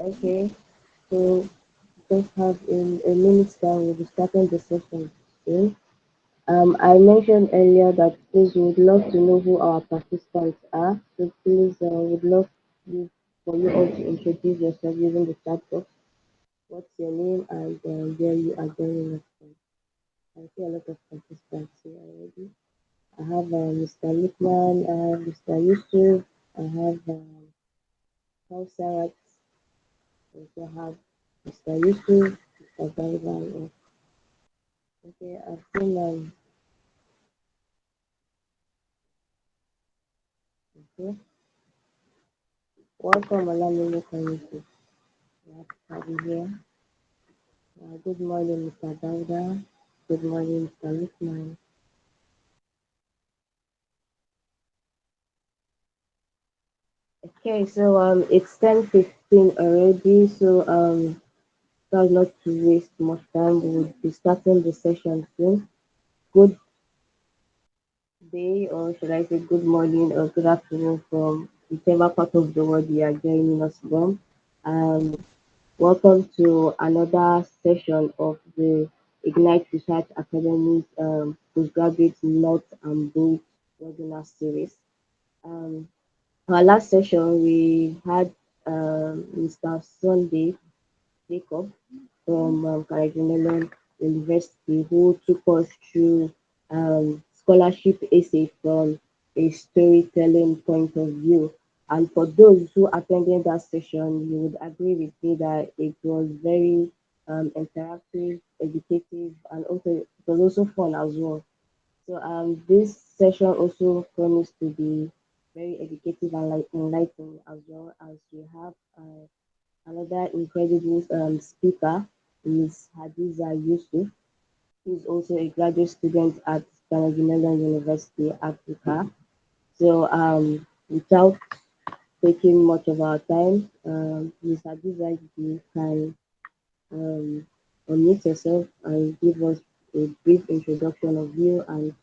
Okay, so just have in a minute time we'll be starting the session soon. I mentioned earlier that please we would love to know who our participants are. So please would love you for you all to introduce yourself using the chat box. What's your name and where you are joining us from? I see a lot of participants here already. I have Mr. Lukman, I have Mr. Yusuf, I have Kausarat, I also have Mr. Yusuf, Mr. Gaivan. Okay, I've seen okay. Welcome, Olamide Yusuf. Glad to have you here. Good morning, Mr. Dauda. Good morning, Mr. Lukman. Okay, so it's 10:15 already, so try not to waste much time. We'll be starting the session soon. Good day, or should I say good morning or good afternoon from whichever part of the world you are joining us from. Um, Welcome to another session of the Ignite Research Academy's postgraduate North and Bold webinar series. Um, our last session, we had Mr. Sunday Jacob from Carnegie Mellon University, who took us through scholarship essay from a storytelling point of view. And for those who attended that session, you would agree with me that it was very interactive, educative, and also it was also fun as well. So this session also promised to be very educative and like enlightening as well as we have another incredible speaker is Hadiza Yusuf. She's also a graduate student at Carnegie Mellon University, Africa. So without taking much of our time, Ms. Hadiza, you can um, unmute yourself and give us a brief introduction of you and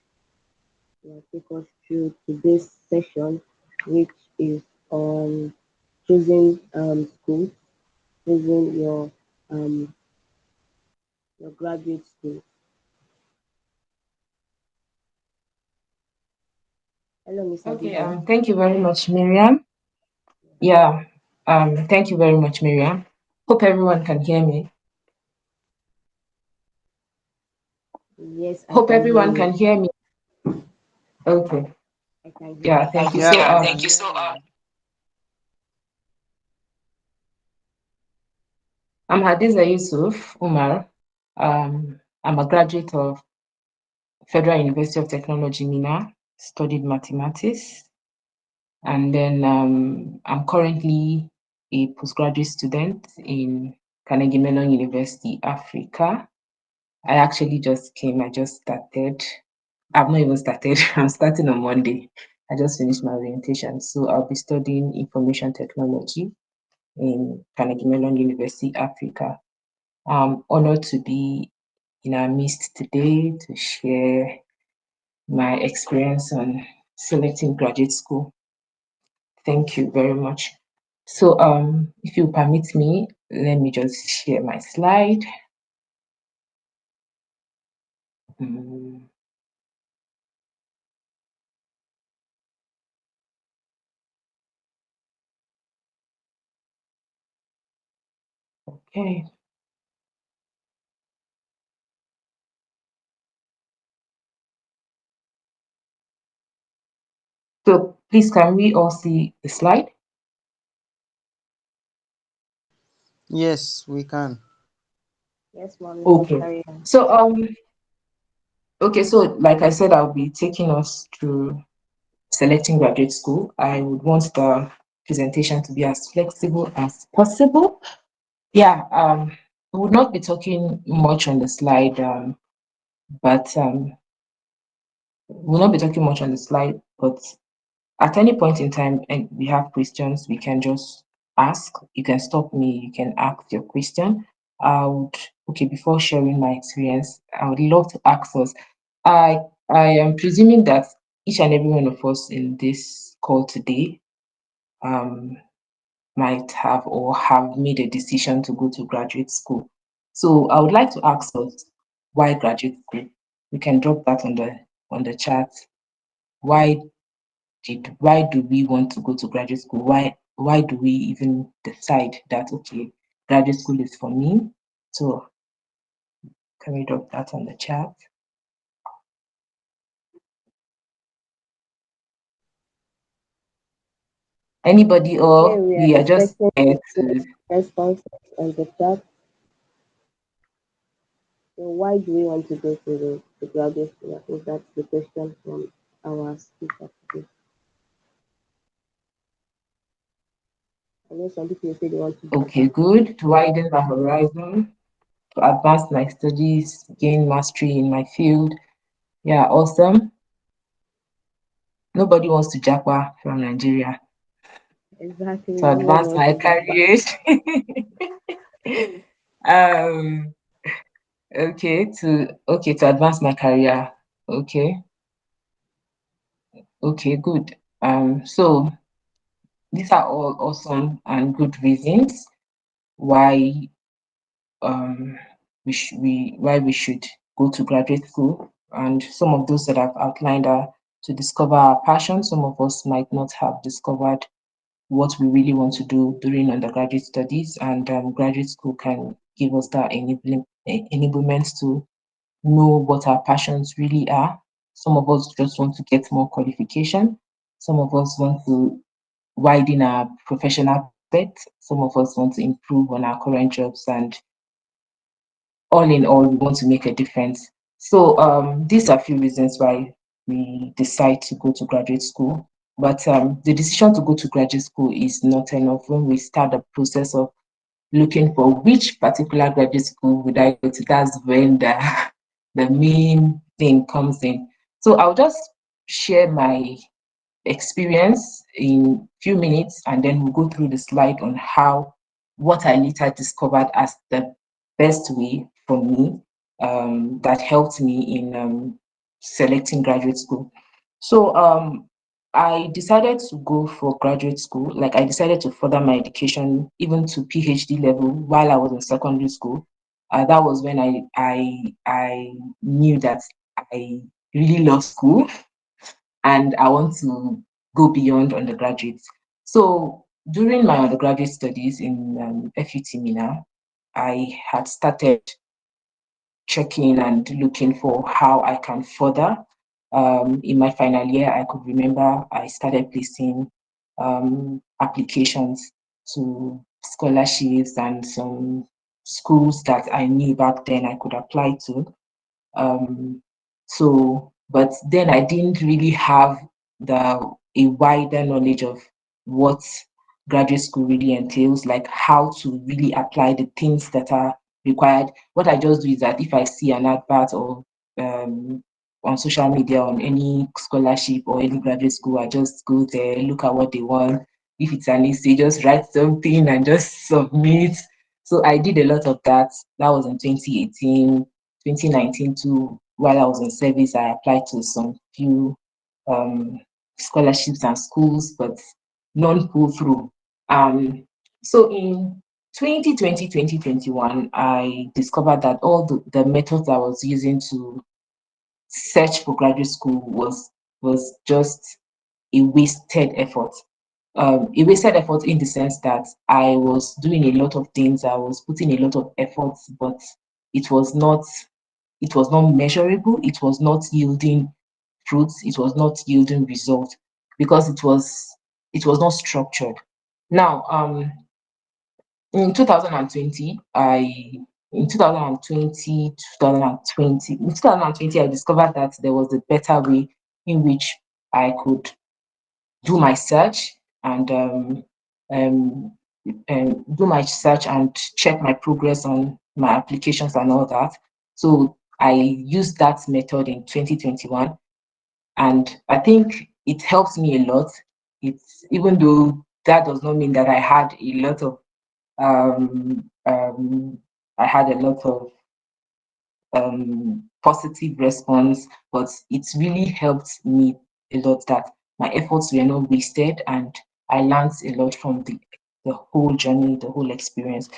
take us through today's session, which is on choosing school, choosing your graduate school. Hello, Mr. Okay, Diza. thank you very much, Miriam. Yeah, thank you very much, Miriam. Hope everyone can hear me. Yes, I Hope can hear everyone can you. hear me. Okay, I can hear yeah, you. thank you. Yeah, So, we thank can you. So, hear you. I'm Hadiza Yusuf Umar. I'm a graduate of Federal University of Technology, Mina, studied mathematics, and then I'm currently a postgraduate student in Carnegie Mellon University, Africa. I actually just came, I just started. I've not even started. I'm starting on Monday. I just finished my orientation. So I'll be studying information technology in Carnegie Mellon University, Africa. I'm honored to be in our midst today to share my experience on selecting graduate school. Thank you very much. So if you permit me, let me just share my slide. Mm, okay. So please, can we all see the slide? Yes, we can. Yes, mom, you can Okay. carry on. So okay, so like I said, I'll be taking us through selecting graduate school. I would want the presentation to be as flexible as possible. Yeah, we would not be talking much on the slide, but we'll not be talking much on the slide, but at any point in time and we have questions, we can just ask. You can stop me, you can ask your question. I would okay, before sharing my experience, I would love to ask us. I I am presuming that each and every one of us in this call today, um, might have or have made a decision to go to graduate school. So I would like to ask us, why graduate school? We can drop that on the chat. Why why do we want to go to graduate school? Why do we even decide that, okay, graduate school is for me? So can we drop that on the chat? Anybody, Okay, or we are we are just expecting there to, responses on the chat. So why do we want to go to the graduate school? I think that's the question from our speaker today. I know some people say they want to go okay, back. good, to widen my horizon, to advance my studies, gain mastery in my field. Yeah, awesome. Nobody wants to japa from Nigeria. Exactly, To no one advance wants my to go back. career. um to advance my career. Okay, okay, good. So these are all awesome and good reasons why um why we should go to graduate school. And some of those that I've outlined are to discover our passion. Some of us might not have discovered what we really want to do during undergraduate studies, and graduate school can give us that enablement to know what our passions really are. Some of us just want to get more qualification. Some of us want to widen our professional prospects. Some of us want to improve on our current jobs, and all in all, we want to make a difference. So these are a few reasons why we decide to go to graduate school. But the decision to go to graduate school is not enough. When we start the process of looking for which particular graduate school would I go to, that's when the main thing comes in. So I'll just share my experience in few minutes, and then we'll go through the slide on how what I later discovered as the best way for me, that helped me in selecting graduate school. So I decided to go for graduate school. Like, I decided to further my education even to PhD level while I was in secondary school. That was when I knew that I really love school and I want to go beyond undergraduate. So during my undergraduate studies in FUT Mina, I had started checking and looking for how I can further. In my final year, I could remember I started placing applications to scholarships and some schools that I knew back then I could apply to. Um, so, but then I didn't really have a wider knowledge of what graduate school really entails, like how to really apply the things that are required. What I just do is that if I see an advert or um, on social media on any scholarship or any graduate school, I just go there, look at what they want. If it's an essay, just write something and just submit. So I did a lot of that. That was in 2018, 2019 too. While I was in service, I applied to some few um, scholarships and schools, but none pull through. So in 2020, 2021, I discovered that all the methods I was using to search for graduate school was just a wasted effort. A wasted effort in the sense that I was doing a lot of things, I was putting a lot of effort, but it was not it was not measurable, it was not yielding fruits, it was not yielding results because it was not structured. Now, in 2020, in 2020, 2020, in 2020, I discovered that there was a better way in which I could do my search and um, do my search and check my progress on my applications and all that. So I used that method in 2021, and I think it helps me a lot. It's even though that does not mean that um, um, I had a lot of positive response, but it's really helped me a lot that my efforts were not wasted, and I learned a lot from the the whole journey, the whole experience.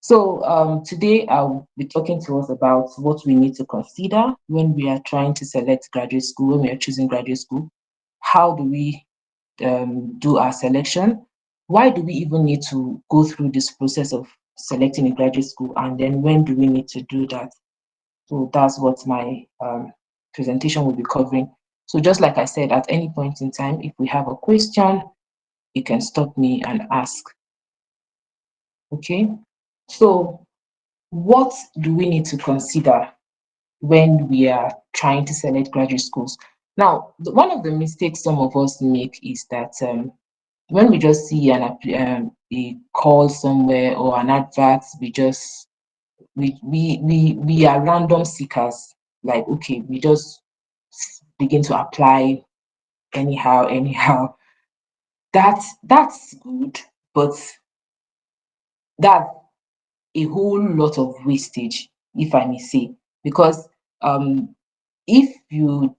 So today I'll be talking to us about what we need to consider when we are trying to select graduate school, when we are choosing graduate school. How do we do our selection? Why do we even need to go through this process of selecting a graduate school? And then when do we need to do that? So that's what my presentation will be covering. So just like I said, at any point in time, if we have a question, you can stop me and ask. Okay. So what do we need to consider when we are trying to select graduate schools? Now, one of the mistakes some of us make is that when we just see a call somewhere or an advert, we are random seekers. Like, okay, we just begin to apply anyhow. That's good, but that a whole lot of wastage, if I may say, because um, if you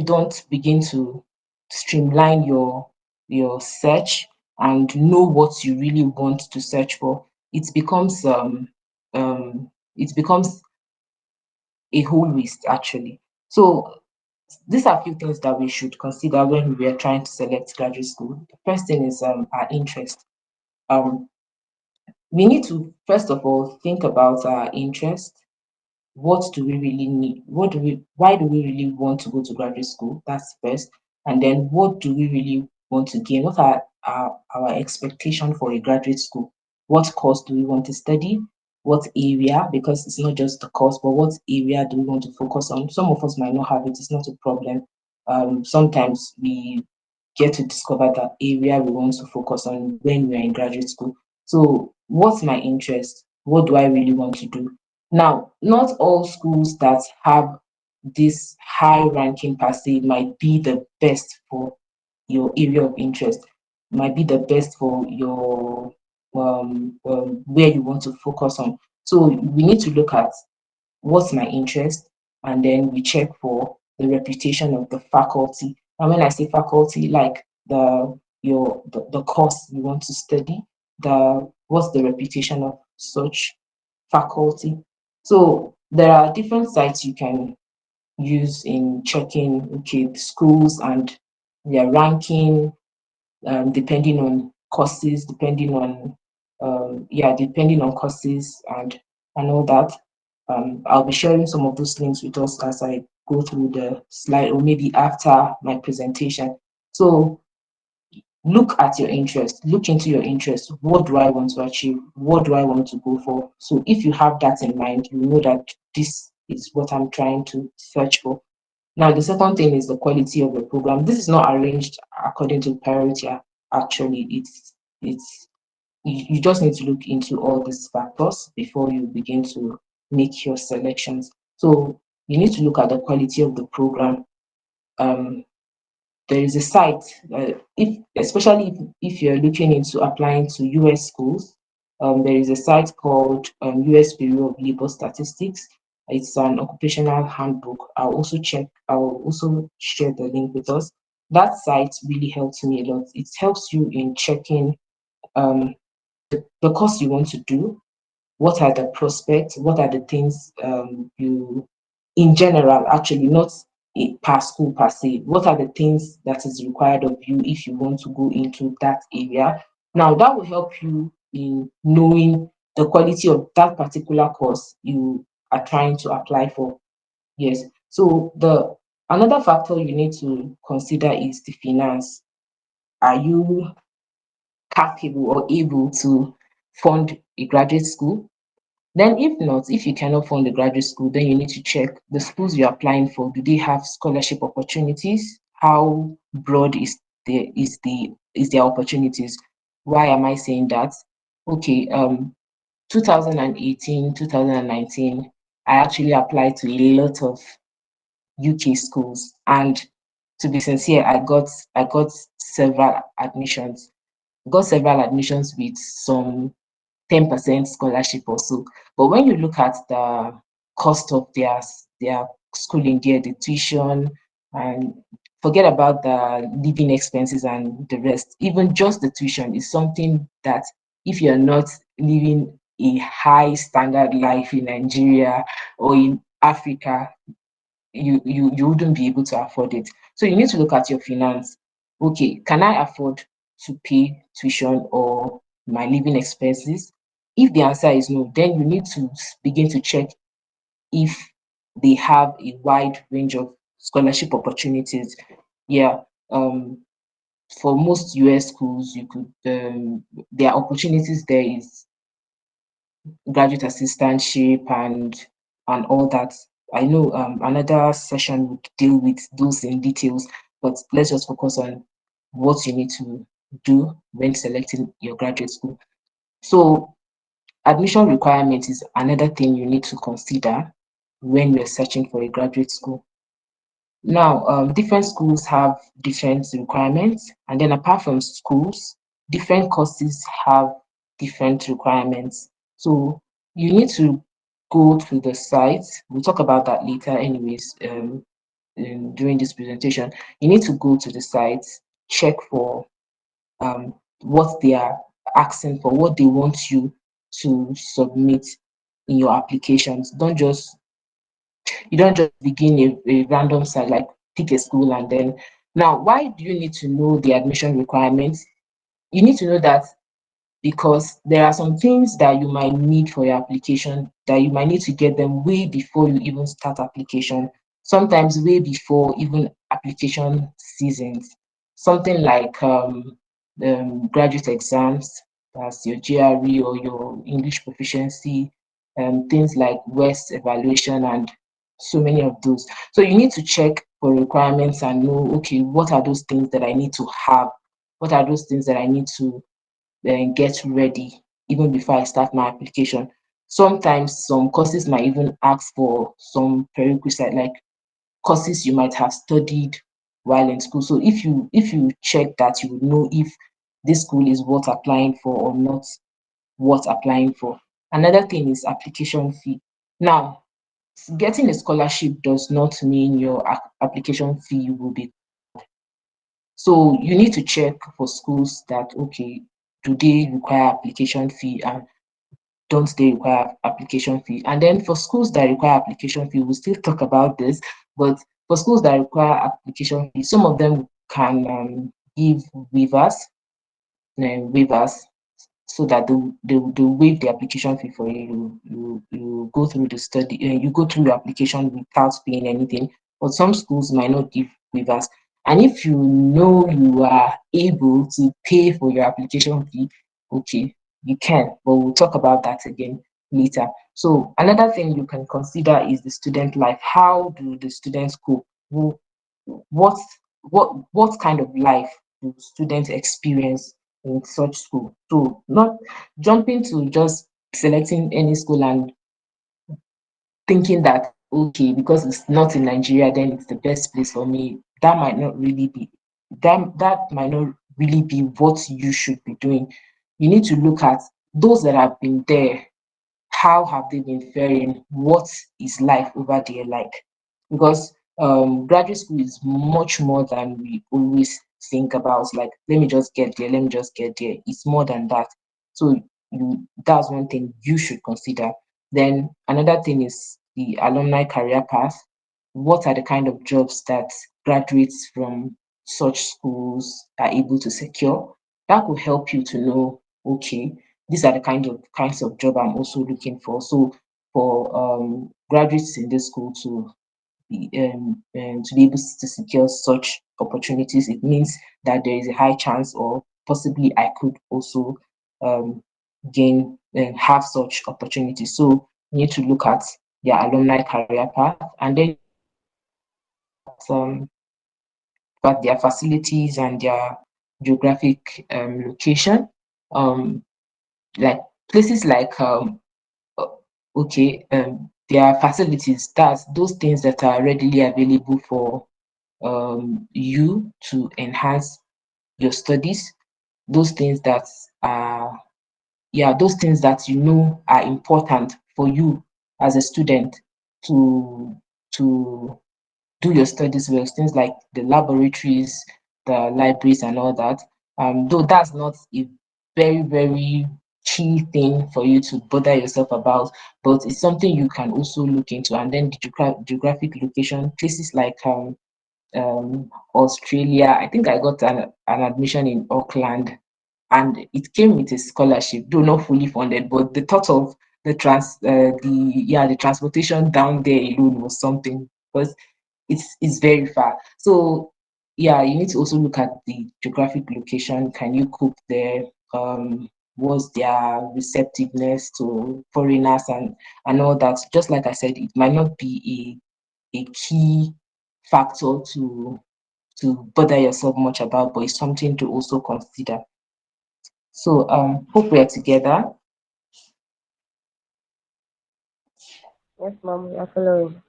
don't begin to streamline your search and know what you really want to search for, it becomes it becomes a whole waste actually. So these are a few things that we should consider when we are trying to select graduate school. The first thing is our interest. Um, we need to first of all think about our interest. What do we really need? Why do we really want to go to graduate school? That's first. And then what do we really want to gain? What are our expectation for a graduate school? What course do we want to study? What area? Because it's not just the course, but what area do we want to focus on? Some of us might not have it, it's not a problem. Sometimes we get to discover that area we want to focus on when we're in graduate school. So, what's my interest? What do I really want to do? Now, not all schools that have this high ranking per se might be the best for your area of interest, might be the best for your where you want to focus on. So we need to look at what's my interest, and then we check for the reputation of the faculty. And when I say faculty, like the course you want to study, the what's the reputation of such faculty. So there are different sites you can use in checking, okay, the schools and their ranking, depending on courses, depending on courses and all that. I'll be sharing some of those links with us as I go through the slide, or maybe after my presentation. So look at your interest, look into your interest. What do I want to achieve? What do I want to go for? So if you have that in mind, you know that this is what I'm trying to search for. Now, the second thing is the quality of the program. This is not arranged according to priority. Actually, it's you just need to look into all these factors before you begin to make your selections. So you need to look at the quality of the program. Um, there is a site, if especially if you're looking into applying to US schools, there is a site called US Bureau of Labor Statistics. It's an occupational handbook. I'll also share the link with us. That site really helps me a lot. It helps you in checking um, the course you want to do, what are the prospects, what are the things you in general, actually not per school per se, what are the things that is required of you if you want to go into that area. Now that will help you in knowing the quality of that particular course you are trying to apply for. Yes, so the another factor you need to consider is the finance. Are you capable or able to fund a graduate school? Then, if not, if you cannot fund a graduate school, then you need to check the schools you're applying for. Do they have scholarship opportunities? How broad is their opportunities? Why am I saying that? Okay, 2018, 2019, I actually applied to a lot of UK schools, and to be sincere, I got several admissions. Got several admissions with some 10% scholarship or so. But when you look at the cost of their schooling there, the tuition, and forget about the living expenses and the rest, even just the tuition is something that if you're not living a high standard life in Nigeria or in Africa, you wouldn't be able to afford it. So you need to look at your finance. Okay, can I afford to pay tuition or my living expenses? If the answer is no, then you need to begin to check if they have a wide range of scholarship opportunities. Yeah, um, for most US schools, you could there are opportunities there is graduate assistantship and all that. I know another session would deal with those in details, but let's just focus on what you need to do when selecting your graduate school. So admission requirement is another thing you need to consider when you're searching for a graduate school. Now, different schools have different requirements, and then apart from schools, different courses have different requirements. So you need to go to the site. We'll talk about that later, anyways, during this presentation. You need to go to the site, check for what they are asking for, what they want you to submit in your applications. You don't just begin a random site like pick a school and then. Now, why do you need to know the admission requirements? You need to know that because there are some things that you might need for your application that you might need to get them way before you even start application, sometimes way before even application seasons. Something like graduate exams, that's your GRE or your English proficiency, things like West evaluation and so many of those. So you need to check for requirements and know, okay, what are those things that I need to have? What are those things that I need to get ready even before I start my application. Sometimes some courses might even ask for some prerequisite, like courses you might have studied while in school. So if you check that, you would know if this school is worth applying for or not worth applying for. Another thing is application fee. Now, getting a scholarship does not mean your application fee will be. So you need to check for schools that, okay, do they require application fee and don't they require application fee? And then for schools that require application fee, we'll still talk about this, but for schools that require application fee, some of them can give waivers, waivers so that they waive the application fee for you. You go through the study, you go through your application without paying anything. But some schools might not give waivers. And if you know you are able to pay for your application fee, okay, you can. But we'll talk about that again later. So another thing you can consider is the student life. How do the students cope? What what kind of life do students experience in such school? So not jumping to just selecting any school and thinking that okay, because it's not in Nigeria, then it's the best place for me. That might not really be what you should be doing. You need to look at those that have been there. How have they been faring? What is life over there like? Because graduate school is much more than we always think about. Like, let me just get there, let me just get there. It's more than that. So that's one thing you should consider. Then another thing is the alumni career path. What are the kind of jobs that graduates from such schools are able to secure? That will help you to know, okay, these are the kinds of job I'm also looking for. So for graduates in this school to be able to secure such opportunities, it means that there is a high chance, or possibly I could also um, gain and have such opportunities. So you need to look at their alumni career path, and then at their facilities and their geographic location. Um, like places like uh, okay, their facilities, that's those things that are readily available for you to enhance your studies, those things that are, yeah, those things that you know are important for you as a student to to do your studies well, things like the laboratories, the libraries and all that. Though that's not a very key thing for you to bother yourself about, but it's something you can also look into. And then the geographic location, places like Australia. I think I got an admission in Auckland, and it came with a scholarship, though not fully funded. But the thought of the transportation down there alone was something, because it's very far. So yeah, you need to also look at the geographic location. Can you cope there? Was their receptiveness to foreigners and all that? Just like I said, it might not be a key factor to bother yourself much about, but it's something to also consider. So hope we are together. Yes, ma'am, we are following.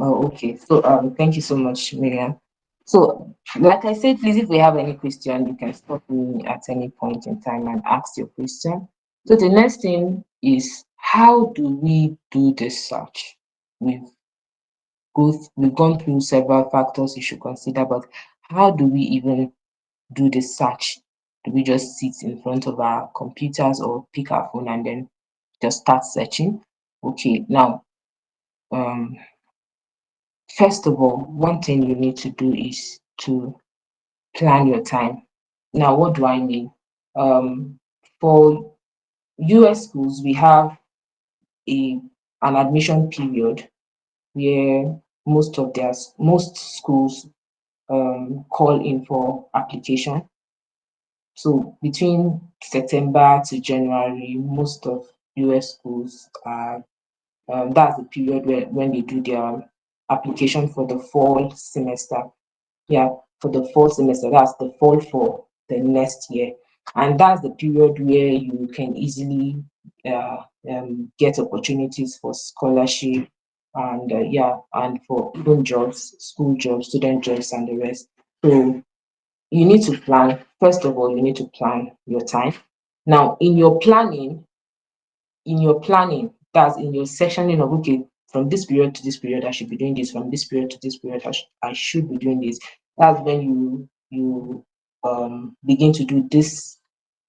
Oh, okay. So thank you so much, Miriam. So like I said, please, if we have any question, you can stop me at any point in time and ask your question. So the next thing is, how do we do this search? We've we've gone through several factors you should consider, but how do we even do the search? Do we just sit in front of our computers or pick our phone and then just start searching? Okay, now, um, first of all, one thing you need to do is to plan your time. Now, what do I mean? For US schools, we have a an admission period where most schools call in for application. So between September to January, most of US schools are that's the period when they do their application for the fall semester. Yeah, for the fall semester, that's the fall for the next year. And that's the period where you can easily get opportunities for scholarship and and for even jobs, school jobs, student jobs, and the rest. So you need to plan. First of all, you need to plan your time. Now, in your planning, that's in your sectioning of, okay, from this period to this period, I should be doing this. From this period to this period, I should be doing this. That's when you begin to do this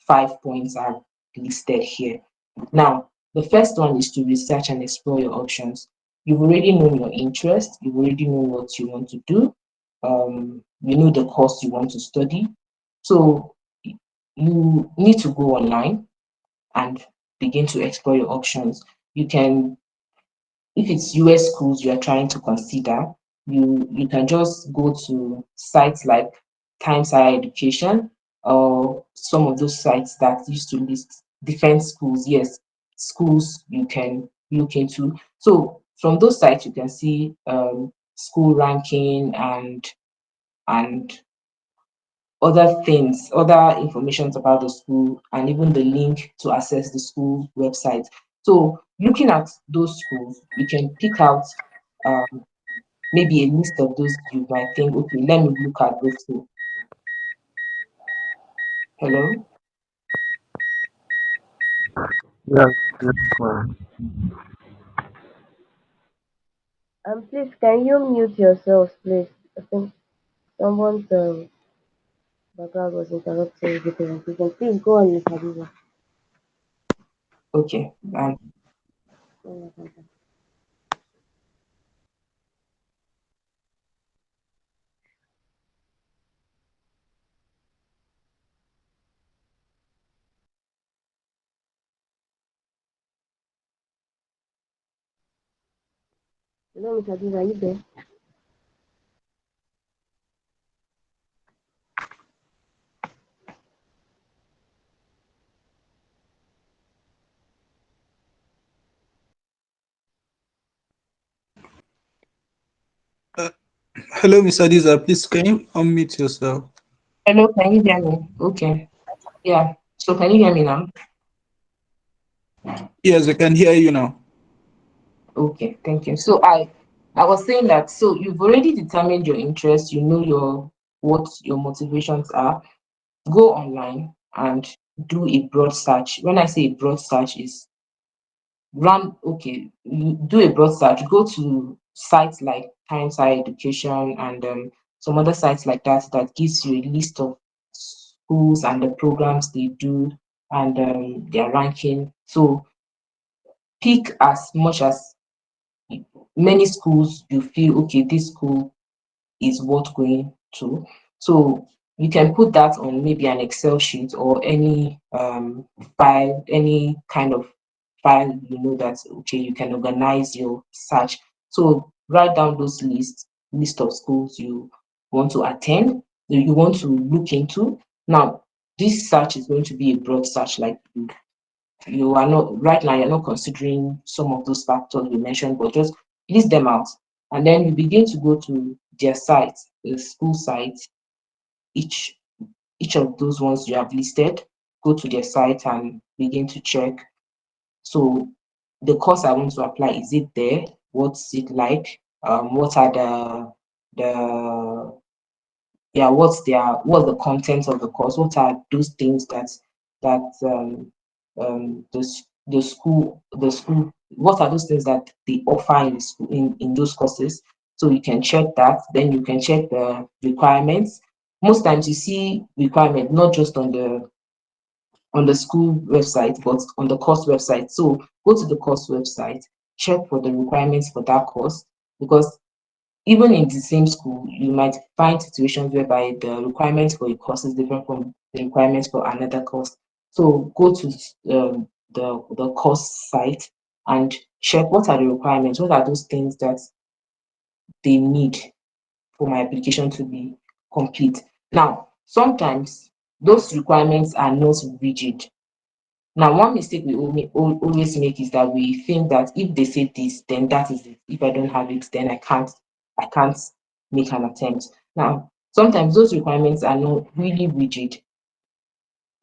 5 points I've listed here. Now, the first one is to research and explore your options. You've already known your interest. You've already known what you want to do. You know the course you want to study. So you need to go online and begin to explore your options. You can, if it's US schools you are trying to consider, you can just go to sites like Times Higher Education or some of those sites that used to list different schools. Yes, schools you can look into. So from those sites you can see school ranking and other things, other informations about the school, and even the link to access the school website. So looking at those schools, you can pick out um, maybe a list of those you might think, okay, let me look at those two. Hello? Yes, yes, ma'am. Please, can you mute yourselves, please? I think someone's background was interrupting the presentation. Please go on, Mr. Habiba. Okay. Hello, Mr. Habiba, are you there? Hello, Mr. Adiza. Please, can you unmute yourself? Hello, can you hear me? Okay. Yeah. So can you hear me now? Yes, I can hear you now. Okay, thank you. So I was saying that, so you've already determined your interest, you know what your motivations are. Go online and do a broad search. When I say a broad search, is you do a broad search, go to sites like Times Higher Education and some other sites like that that gives you a list of schools and the programs they do, and their ranking. So pick as much as many schools you feel okay, this school is worth going to. So you can put that on maybe an Excel sheet or any file, any kind of file that okay, you can organize your search. So write down those list of schools you want to attend, you want to look into. Now, this search is going to be a broad search, like you are not right now, you're not considering some of those factors we mentioned, but just list them out. And then you begin to go to their site, the school site, each each of those ones you have listed, go to their site and begin to check. So the course I want to apply, is it there? What's it like? What are the yeah, what's the content of the course? What are those things that the school, what are those things that they offer in the school, in those courses? So you can check that. Then you can check the requirements. Most times you see requirement not just on the school website, but on the course website. So go to the course website, check for the requirements for that course, because even in the same school, you might find situations whereby the requirements for a course is different from the requirements for another course. So go to the course site and check what are the requirements, what are those things that they need for my application to be complete. Now, sometimes those requirements are not rigid. Now, one mistake we always make is that we think that if they say this, then that is it. If I don't have it, then I can't make an attempt. Now, sometimes those requirements are not really rigid.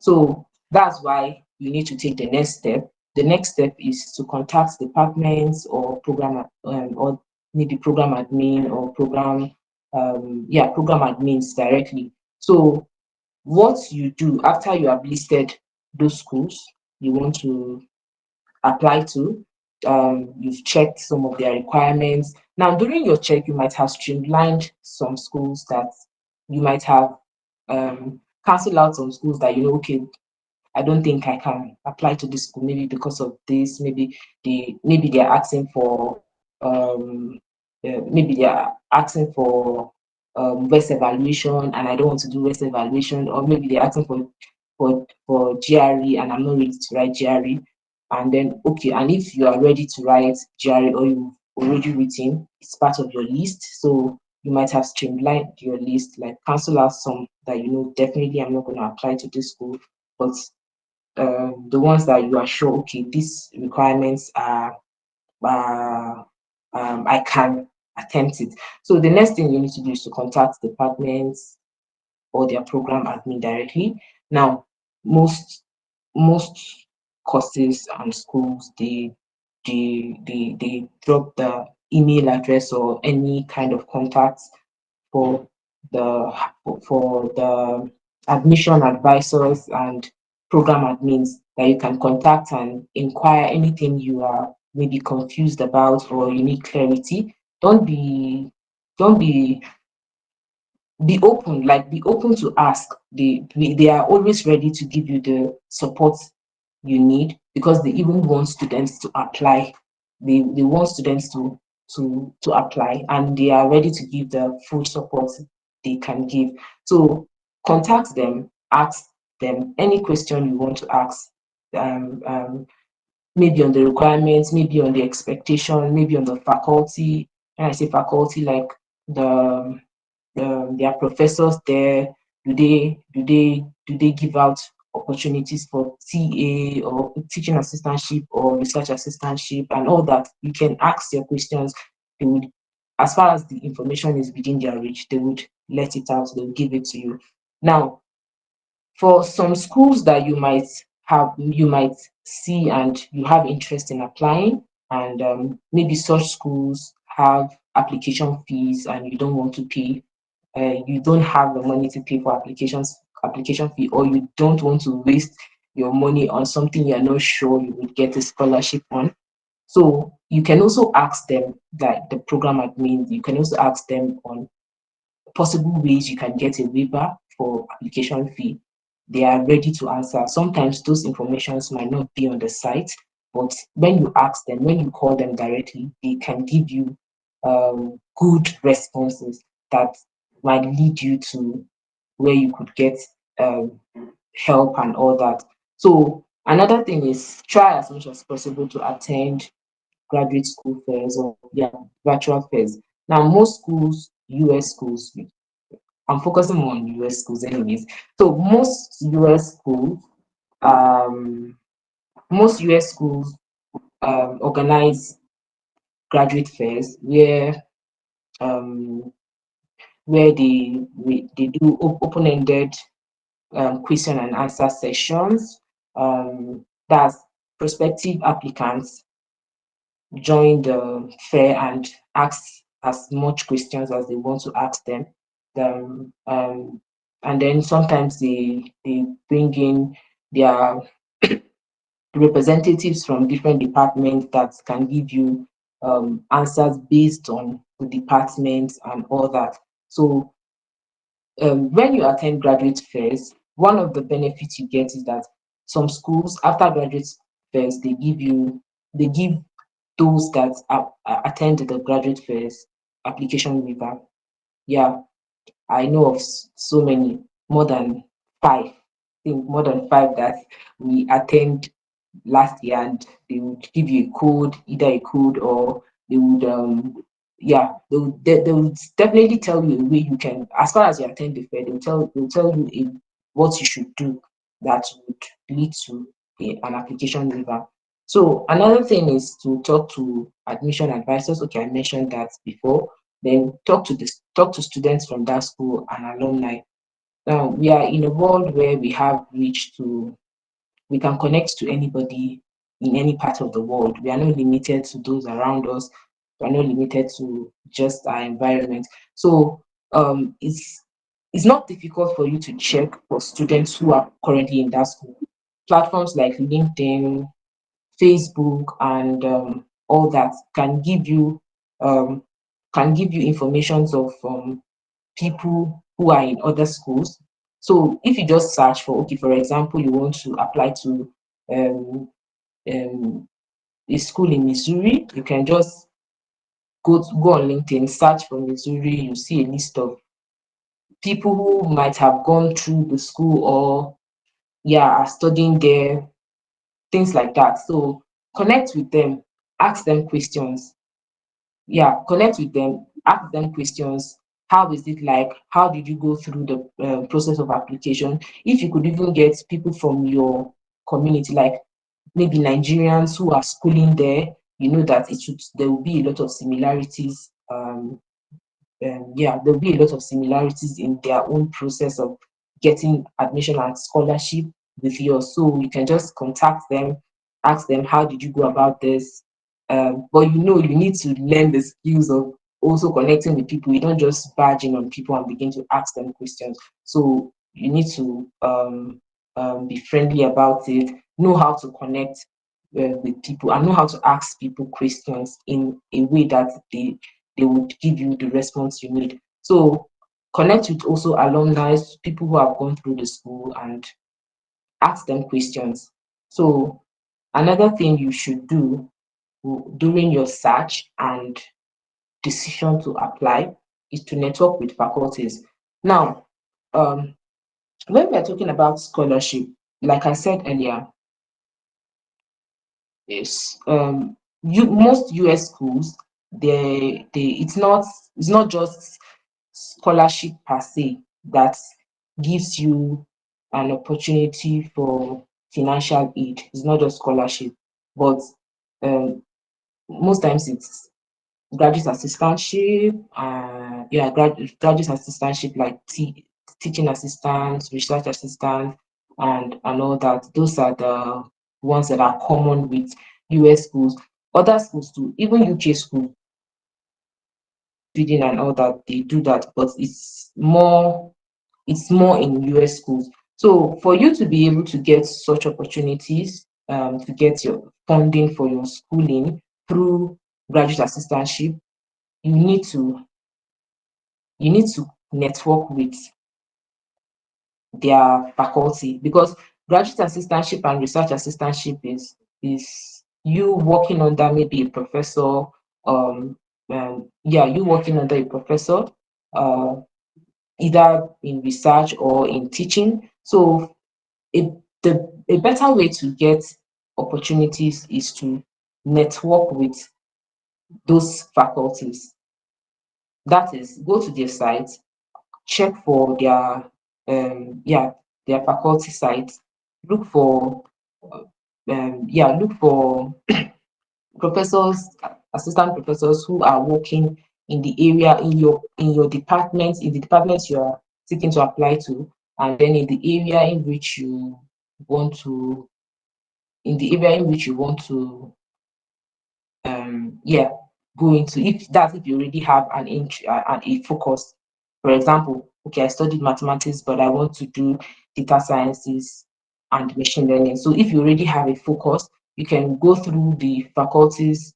So that's why you need to take the next step. The next step is to contact departments or or maybe program admin or program admins directly. So what you do after you have listed those schools you want to apply to, you've checked some of their requirements. Now, during your check, you might have streamlined some schools that you might have cancelled out some schools that okay, I don't think I can apply to this school, maybe because of this, maybe they're asking for maybe they're asking for West evaluation and I don't want to do West evaluation, or maybe they're asking for GRE and I'm not ready to write GRE. And then okay, and if you are ready to write GRE or you've already written, it's part of your list. So you might have streamlined your list, like cancel out some that definitely I'm not going to apply to this school, but the ones that you are sure, okay, these requirements are I can attempt it. So the next thing you need to do is to contact departments or their program admin directly. Now, most most courses and schools they drop the email address or any kind of contact for the for the admission advisors and program admins that you can contact and inquire anything you are maybe confused about or you need clarity. Don't be don't be open, like be open to ask. They are always ready to give you the support you need, because they even want students to apply. They want students to apply, and they are ready to give the full support they can give. So contact them, ask them any question you want to ask. um, um, Maybe on the requirements, maybe on the expectation, maybe on the faculty. When I say faculty, like the their professors there, do they give out opportunities for TA or teaching assistantship or research assistantship and all that. You can ask your questions. They would, as far as the information is within their reach, they would let it out, they'll give it to you. Now, for some schools that you might see and you have interest in applying, and maybe such schools have application fees and you don't want to pay, you don't have the money to pay for application fee, or you don't want to waste your money on something you're not sure you would get a scholarship on. So you can also ask them, like the program admin, you can also ask them on possible ways you can get a waiver for application fee. they are ready to answer. Sometimes those informations might not be on the site, but when you ask them, when you call them directly, they can give you good responses that might lead you to where you could get um, help and all that. So another thing is try as much as possible to attend graduate school fairs or virtual fairs. Now, most schools, US schools, I'm focusing more on US schools anyways. So um, most US schools organize graduate fairs um, where they do open-ended question and answer sessions. That's prospective applicants join the fair and ask as much questions as they want to ask them. And then sometimes they bring in their representatives from different departments that can give you answers based on the department and all that. So when you attend graduate fairs, one of the benefits you get is that some schools after graduate fairs they give those that attend the graduate fairs application waiver. Yeah, I know of so many, more than five. I think more than five that we attend last year, and they would give you a code, either a code or they would they would definitely tell you a way you can, as far as you attend the fair, they'll tell you what you should do that would lead to an application waiver. So another thing is to talk to admission advisors. Okay, I mentioned that before. Then talk to students from that school and alumni. Now we are in a world where we can connect to anybody in any part of the world. We are not limited to those around us. We are not limited to just our environment. So it's not difficult for you to check for students who are currently in that school. Platforms like LinkedIn, Facebook, and all that um, can give you information of people who are in other schools. So if you just search for, okay, for example, you want to apply to um, um, a school in Missouri, you can just go on LinkedIn, search for Missouri. You see a list of people who might have gone through the school or are studying there, things like that. So connect with them, ask them questions. Connect with them, ask them questions. How is it like? How did you go through the process of application? If you could even get people from your community, like maybe Nigerians who are schooling there, you know that there will be a lot of similarities. There'll be a lot of similarities in their own process of getting admission and scholarship with yours. So you can just contact them, ask them, how did you go about this? But you need to learn the skills of also connecting with people. You don't just barge in on people and begin to ask them questions. So you need to be friendly about it, know how to connect with people, and know how to ask people questions in a way that they would give you the response you need. So connect with also alumni, people who have gone through the school, and ask them questions. So another thing you should do during your search and decision to apply is to network with faculties. Now, um, when we're talking about scholarship, like I said earlier, is most US schools it's not just scholarship per se that gives you an opportunity for financial aid. It's not just scholarship, but um, most times it's graduate assistantship, graduate assistantship like teaching assistants, research assistants, and all that. Those are the ones that are common with US schools. Other schools too, even UK schools, reading and all that, they do that, but it's more in US schools. So for you to be able to get such opportunities, to get your funding for your schooling through graduate assistantship, you need to network with their faculty, because graduate assistantship and research assistantship is you working under maybe a professor, you working under a professor, uh, either in research or in teaching. So a better way to get opportunities is to network with those faculties. That is, go to their site, check for their faculty sites, look for look for professors, assistant professors who are working in the area, in your department, in the department you are seeking to apply to, and then in the area in which you want to yeah go into, if you already have a focus. For example, okay, I studied mathematics but I want to do data sciences and machine learning. So if you already have a focus, you can go through the faculty's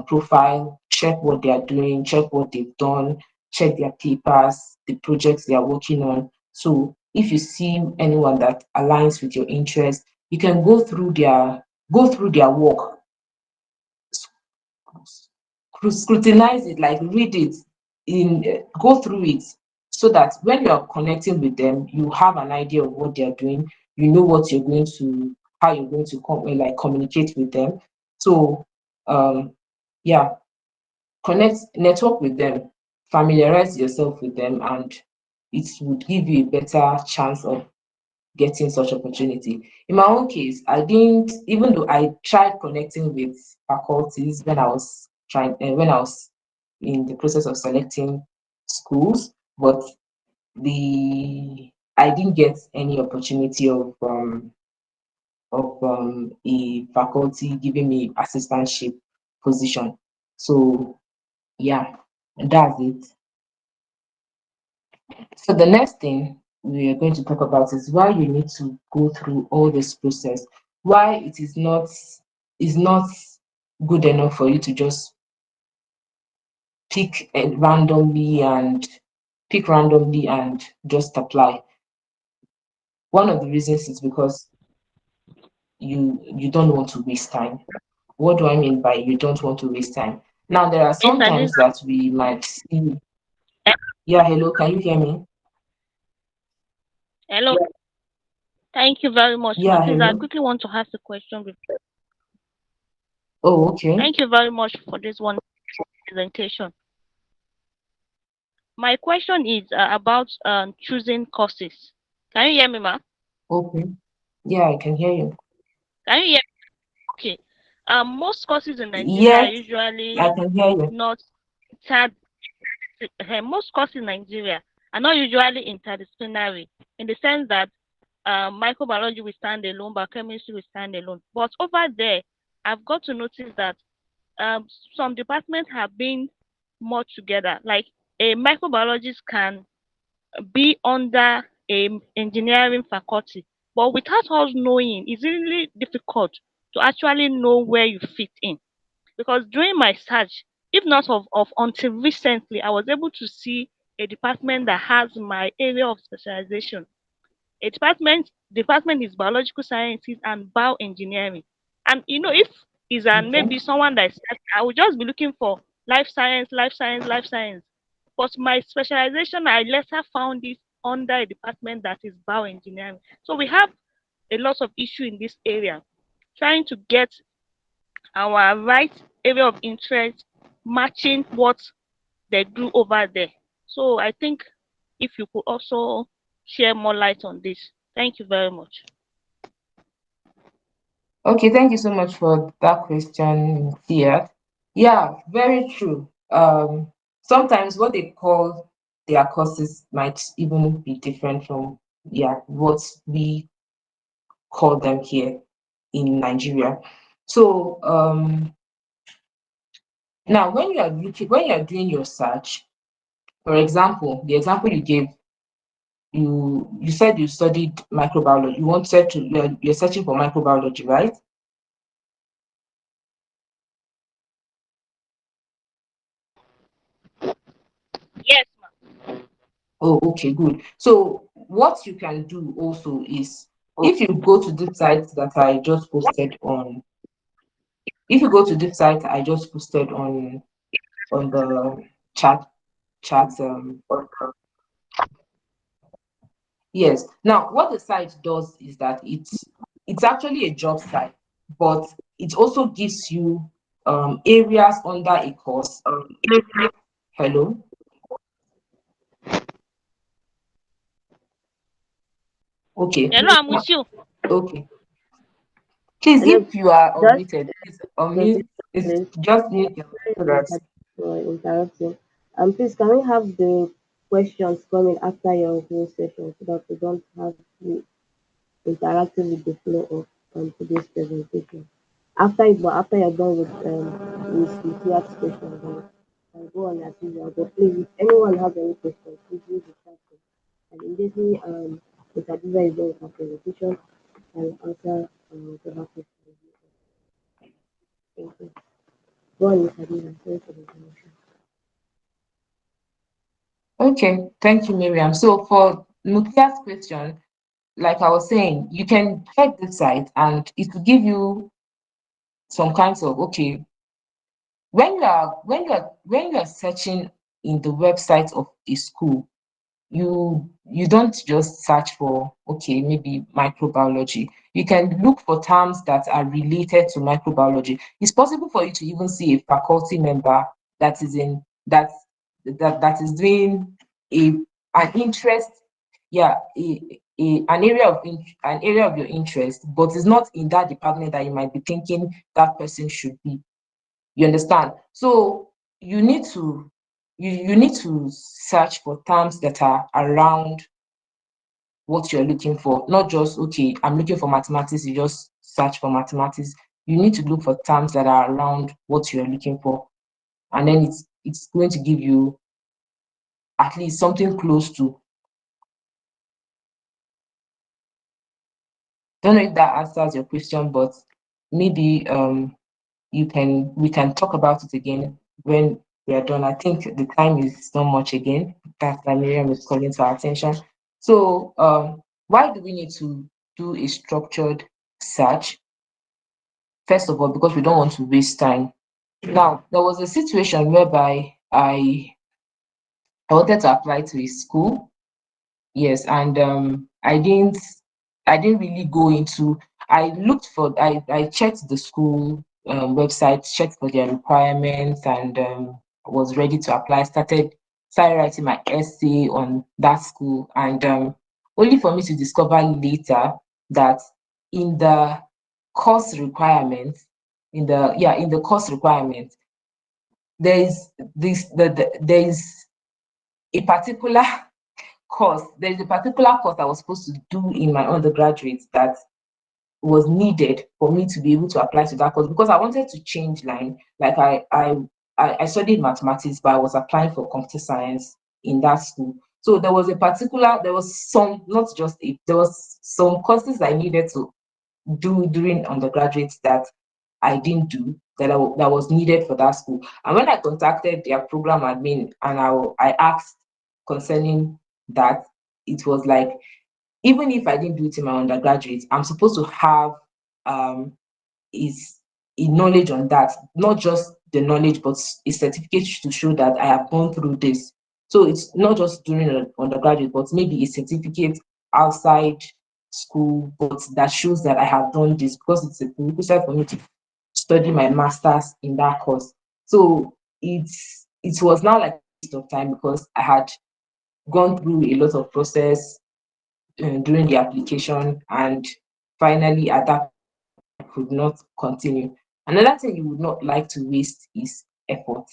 profile, check what they are doing, check what they've done, check their papers, the projects they are working on. So if you see anyone that aligns with your interest, you can go through their work, scrutinize it, like read it, go through it, so that when you're connecting with them, you have an idea of what they're doing. You know what you're going to, how you're going to communicate with them. So um, yeah, network with them, familiarize yourself with them, and it would give you a better chance of getting such opportunity. In my own case, I didn't, even though I tried connecting with faculties when I was in the process of selecting schools, but I didn't get any opportunity of a faculty giving me assistantship position. So yeah, that's it. So the next thing we are going to talk about is why you need to go through all this process. Why it is not good enough for you to just pick randomly and just apply. One of the reasons is because you don't want to waste time. What do I mean by you don't want to waste time? Now there are some Mr. times Liz, that we might see. Yeah, hello, can you hear me? hello. Thank you very much, ma. Yeah, Please, I hello. quickly want to ask a question. Oh, okay. Thank you very much for this one presentation. My question is about choosing courses. Can you hear me, ma? Okay. Yeah, I can hear you. Can you hear me? Okay. Most courses in Nigeria are Yes, I usually can hear you. not inter- most courses in Nigeria are not usually interdisciplinary in the sense that microbiology will stand alone, biochemistry will stand alone. But over there, I've got to notice that um, some departments have been merged together. Like a microbiologist can be under a engineering faculty, but without us knowing, it's really difficult to actually know where you fit in. Because during my search, if not of until recently, I was able to see a department that has my area of specialization. A department is biological sciences and bioengineering. And if is an Okay. maybe someone that is, I would just be looking for life science, life science, life science. But my specialization, I later found it under a department that is bioengineering. So we have a lot of issue in this area, trying to get our right area of interest matching what they do over there. So I think if you could also share more light on this. Thank you very much. Okay, thank you so much for that question, Tia. Yeah, very true. Sometimes what they call their courses might even be different from what we call them here in Nigeria. So now when you are doing your search, for example, the example you gave, you said you studied microbiology. You're searching for microbiology, right? Yes, Oh, okay, good. So what you can do also is, if you go to this site that I just posted on, if you go to this site I just posted on the chat yes. Now, what the site does is that it's actually a job site, but it also gives you areas under a course. Hello. Okay. Hello, I'm with you. Okay. Please, Hello, if you are just unmuted, please continue, unmute. It's please. just mute your so that. For interrupting. Please, can we have the questions coming after your whole session so that we don't have to interacting with the flow of today's presentation? After you're done with Lucia's questions, then I'll go on as usual. But please, if anyone has any questions, please use the chat box. And immediately Mr. Diva is done with her presentation, I'll answer whatever questions. Thank you. Go on, Mr. Diva. Sorry for the interruption. Okay, thank you, Miriam. So for Nukia's question, like I was saying, you can check the site and it will give you some kinds of, okay, when you're searching in the website of a school, you don't just search for, okay, maybe microbiology. You can look for terms that are related to microbiology. It's possible for you to even see a faculty member that is in that is doing a an interest, yeah, an area of your interest, but it's not in that department that you might be thinking that person should be. You understand? So you need to you need to search for terms that are around what you're looking for, not just, okay, I'm looking for mathematics, you just search for mathematics. You need to look for terms that are around what you're looking for, and then it's going to give you at least something close to. Don't know if that answers your question, but maybe we can talk about it again when we are done. I think the time is not much again. That's why Miriam is calling to our attention. So why do we need to do a structured search? First of all, because we don't want to waste time. Now, there was a situation whereby I wanted to apply to a school. Yes, and I didn't really go into. I checked the school website, checked for their requirements, and was ready to apply. Started writing my essay on that school, and only for me to discover later that in the course requirements, in the course requirements, there is there is a particular there's a particular course I was supposed to do in my undergraduate that was needed for me to be able to apply to that course, because I wanted to change line. Like I studied mathematics, but I was applying for computer science in that school. So there was some, not just it, there was some courses I needed to do during undergraduate that I didn't do that was needed for that school. And when I contacted their program admin and I asked concerning that, it was like, even if I didn't do it in my undergraduate, I'm supposed to have um is a knowledge on that, not just the knowledge, but a certificate to show that I have gone through this. So it's not just during an undergraduate, but maybe a certificate outside school, but that shows that I have done this, because it's a prerequisite for me to study my master's in that course. So it was now like a waste of time, because I had gone through a lot of process during the application, and finally at that could not continue. Another thing you would not like to waste is effort.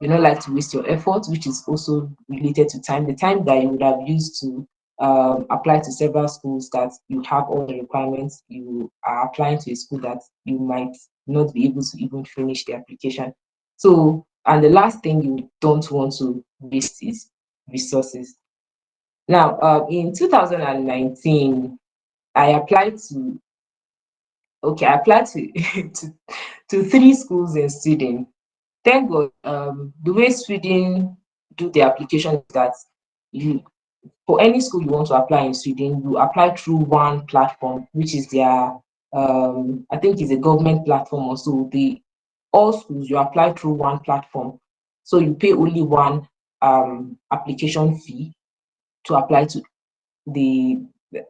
You don't like to waste your effort, which is also related to time. The time that you would have used to apply to several schools that you have all the requirements, you are applying to a school that you might not be able to even finish the application. So, and the last thing you don't want to waste is resources. Now, in 2019, I applied to I applied to to three schools in Sweden. Thank God, the way Sweden do the application is that you for any school you want to apply in Sweden, you apply through one platform, which is their I think it's a government platform also. The all schools you apply through one platform, so you pay only one application fee to apply to the.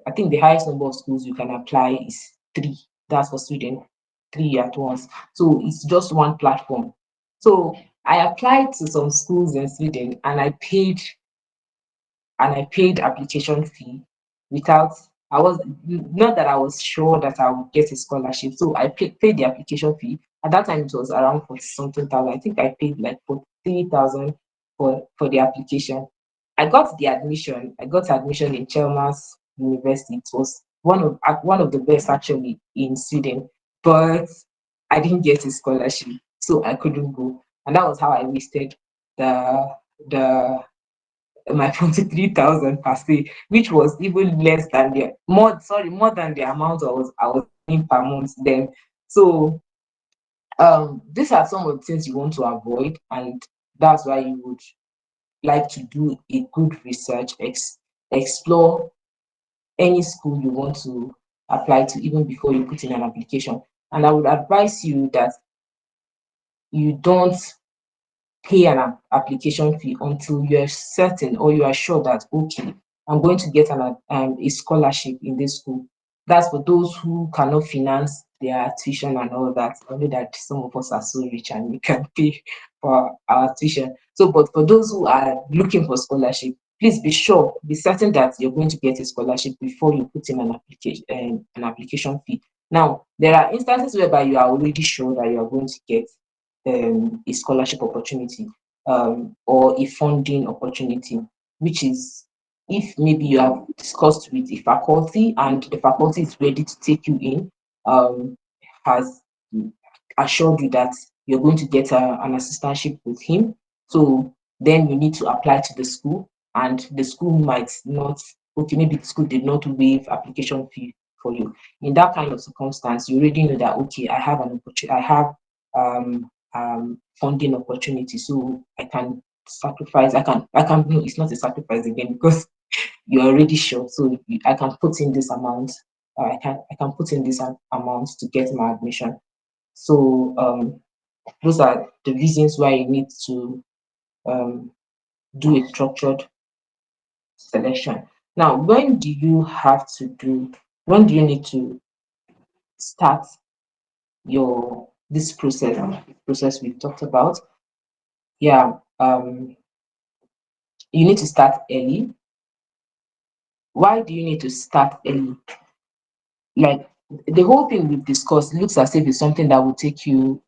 I think the highest number of schools you can apply is three. That's for Sweden, three at once. So it's just one platform. So I applied to some schools in Sweden and I paid application fee without I was not that I was sure that I would get a scholarship. So I paid the application fee. At that time it was around 40 something thousand. I think I paid like 43,000 for the application. I got admission in Chalmers University. It was one of the best actually in Sweden, but I didn't get a scholarship, so I couldn't go. And that was how I wasted the the my 43,000 per se, which was even less than more than the amount I was paying per month then. So these are some of the things you want to avoid, and that's why you would like to do a good research, explore any school you want to apply to even before you put in an application. And I would advise you that you don't pay an application fee until you are certain or you are sure that okay, I'm going to get a scholarship in this school. That's for those who cannot finance their tuition and all that. I know that some of us are so rich and we can pay for our tuition. So, but for those who are looking for scholarship, please be certain that you're going to get a scholarship before you put in an application fee. Now, there are instances whereby you are already sure that you are going to get a scholarship opportunity or a funding opportunity, which is if maybe you have discussed with a faculty and the faculty is ready to take you in, has assured you that you're going to get an assistantship with him. So then you need to apply to the school, and the school might not, okay, maybe the school did not waive application fee for you. In that kind of circumstance, you already know that, okay, I have an opportunity, I have funding opportunity, so I can sacrifice, no, it's not a sacrifice again because you're already sure. So I can put in this amount, I can put in this amount to get my admission. So those are the reasons why you need to um, do a structured selection. Now, when do you need to start your this process we've talked about? Yeah, you need to start early. Why do you need to start early? Like the whole thing we've discussed looks as if it's something that will take you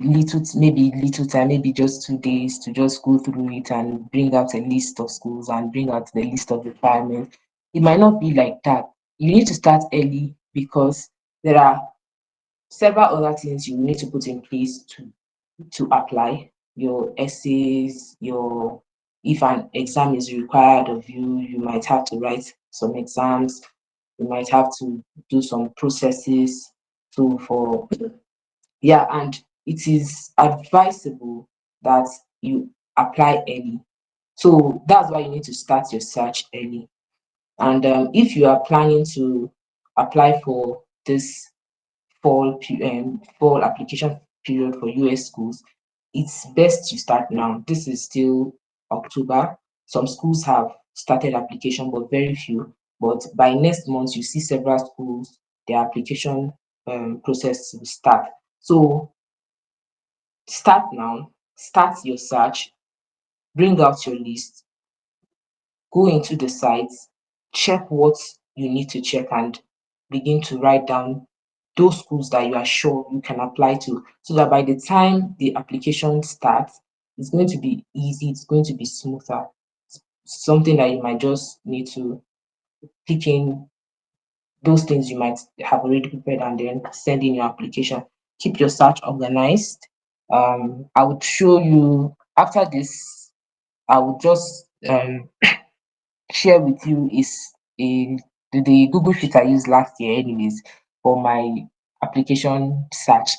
little time, maybe just 2 days to just go through it and bring out a list of schools and bring out the list of requirements. It might not be like that. You need to start early because there are several other things you need to put in place to apply your essays, your if an exam is required of you, you might have to write some exams, you might have to do some processes to for yeah, and it is advisable that you apply early. So that's why you need to start your search early. And if you are planning to apply for this fall application period for US schools, it's best you start now. This is still October. Some schools have started application, but very few. But by next month, you see several schools, their application process will start. So start now, start your search, bring out your list, go into the sites, check what you need to check, and begin to write down those schools that you are sure you can apply to so that by the time the application starts, it's going to be easy, it's going to be smoother. Something that you might just need to pick in those things you might have already prepared and then send in your application. Keep your search organized. I would show you after this, I would just share with you is a the Google Sheet I used last year, anyways, for my application search.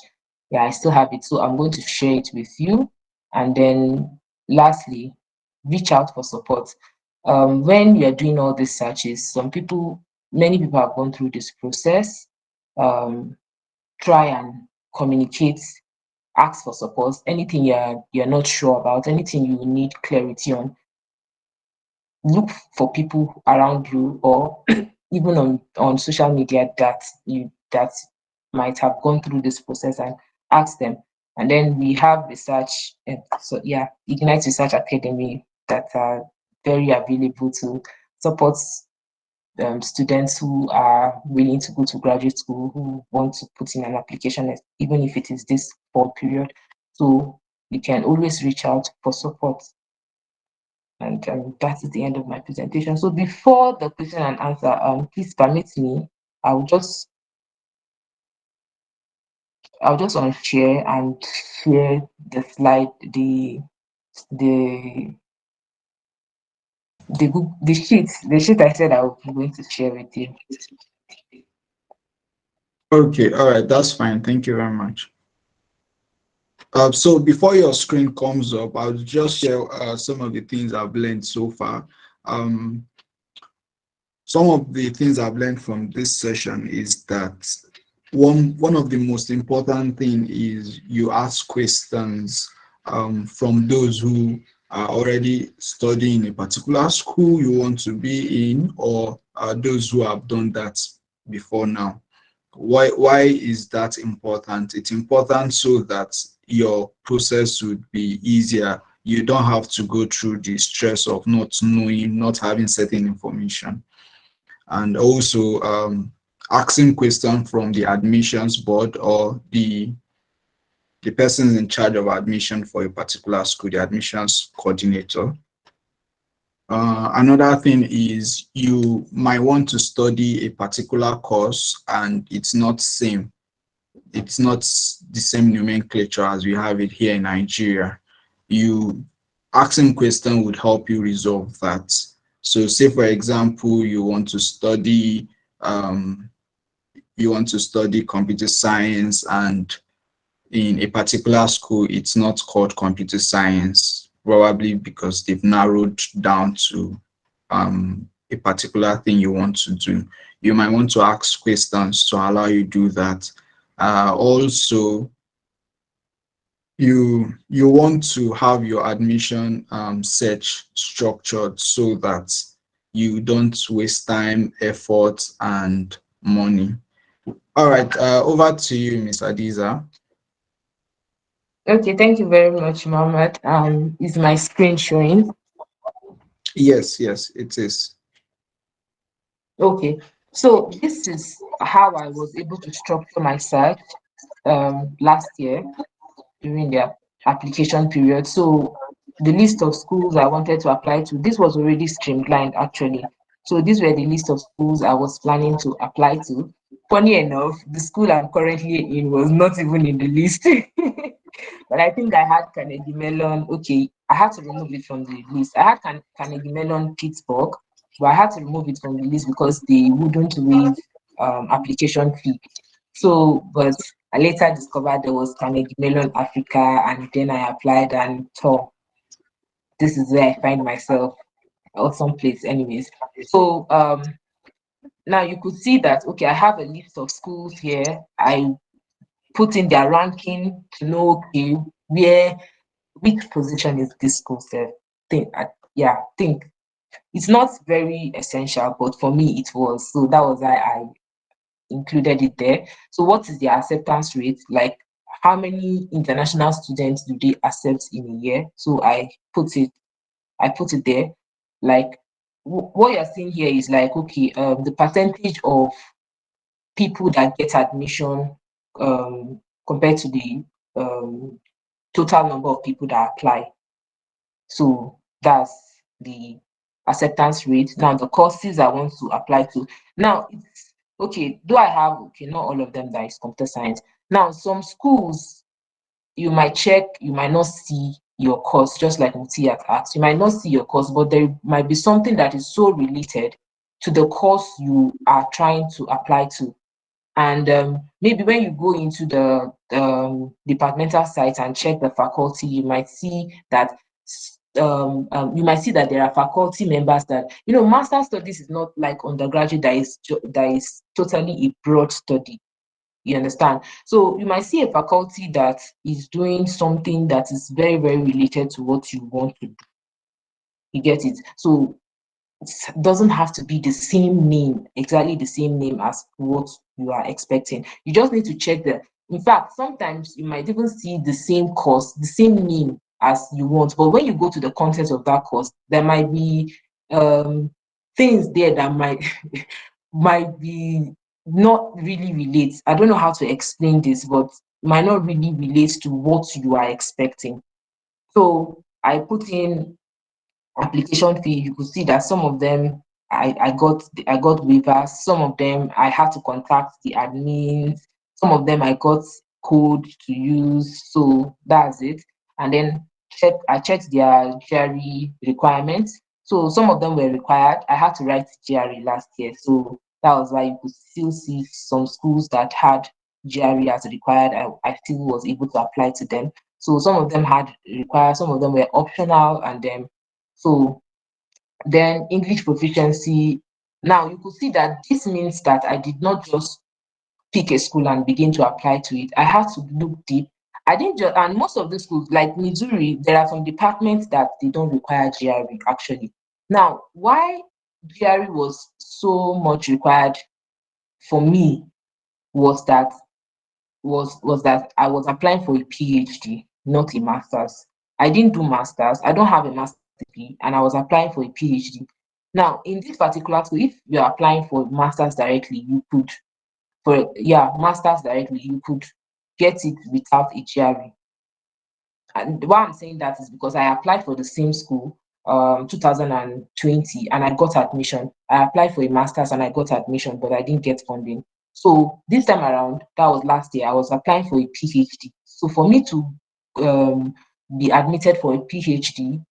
Yeah, I still have it, so I'm going to share it with you. And then, lastly, reach out for support. When you're doing all these searches, many people have gone through this process. Um, Try and communicate, ask for support, anything you're not sure about, anything you need clarity on. Look for people around you, or even on social media that might have gone through this process, and ask them. And then we have research, so yeah, Ignite Research Academy that are very available to support students who are willing to go to graduate school, who want to put in an application, even if it is this fall period. So you can always reach out for support. And that is the end of my presentation. So before the question and answer, please permit me. I'll just unshare and share the slide, the the sheet I said I was going to share with you. Okay, all right, that's fine. Thank you very much. So before your screen comes up, I'll just share some of the things I've learned so far. Um, some of the things I've learned from this session is that one of the most important thing is you ask questions from those who are already studying a particular school you want to be in, or those who have done that before now. Why is that important? It's important so that your process would be easier. You don't have to go through the stress of not knowing, not having certain information. And also asking questions from the admissions board, or the person in charge of admission for a particular school, the admissions coordinator. Another thing is you might want to study a particular course and it's not the same nomenclature as we have it here in Nigeria. You asking question would help you resolve that. So say for example you want to study computer science, and in a particular school it's not called computer science, probably because they've narrowed down to a particular thing you want to do. You might want to ask questions to allow you do that. Also, you want to have your admission search structured so that you don't waste time, effort, and money. All right, over to you, Miss Adiza. Okay, thank you very much, Mohammed. Is my screen showing? Yes, yes, it is. Okay, so this is how I was able to structure my search last year during the application period. So the list of schools I wanted to apply to, this was already streamlined actually. So these were the list of schools I was planning to apply to. Funny enough, the school I'm currently in was not even in the list. But I think I had Carnegie Mellon. Okay, I had to remove it from the list. I had Carnegie Mellon Pittsburgh, but I had to remove it from the list because they wouldn't waive application fee. So, but I later discovered there was Carnegie Mellon Africa, and then I applied and thought, this is where I find myself, or someplace, anyways. So, now you could see that, okay, I have a list of schools here. I put in their ranking to know, okay, where, which position is this school set? Think it's not very essential, but for me it was. So that was why I included it there. So what is their acceptance rate? Like how many international students do they accept in a year? So I put it there. Like what you're seeing here is like, okay, the percentage of people that get admission compared to the um, total number of people that apply. So that's the acceptance rate. Now the courses I want to apply to. Now it's okay. Do I have, okay, not all of them that is computer science. Now some schools you might check, you might not see your course, just like Muti had asked. You might not see your course, but there might be something that is so related to the course you are trying to apply to. And maybe when you go into the departmental site and check the faculty, you might see that you might see that there are faculty members that, master studies is not like undergraduate that is totally a broad study. You understand? So you might see a faculty that is doing something that is very, very related to what you want to do. You get it? So doesn't have to be the same name, exactly the same name as what you are expecting. You just need to check the. In fact, sometimes you might even see the same course, the same name as you want, but when you go to the content of that course, there might be things there that might might be not really relate. I don't know how to explain this, but might not really relate to what you are expecting. So I put in application fee. You could see that some of them I got waivers, some of them I had to contact the admins, some of them I got code to use. So that's it. And then I checked their GRE requirements. So some of them were required. I had to write GRE last year. So that was why you could still see some schools that had GRE as required. I still was able to apply to them. So some of them had required, some of them were optional, and then so then English proficiency. Now you could see that this means that I did not just pick a school and begin to apply to it. I had to look deep. I didn't just, and most of the schools, like Missouri, there are some departments that they don't require GRE actually. Now, why GRE was so much required for me was that I was applying for a PhD, not a master's. I didn't do master's. I don't have a master's degree, and I was applying for a PhD. Now, in this particular school, if you're applying for master's directly, you could, master's directly, you could get it without a GRE. And why I'm saying that is because I applied for the same school 2020 and I got admission. I applied for a master's and I got admission, but I didn't get funding. So this time around, that was last year, I was applying for a PhD. So for me to be admitted for a PhD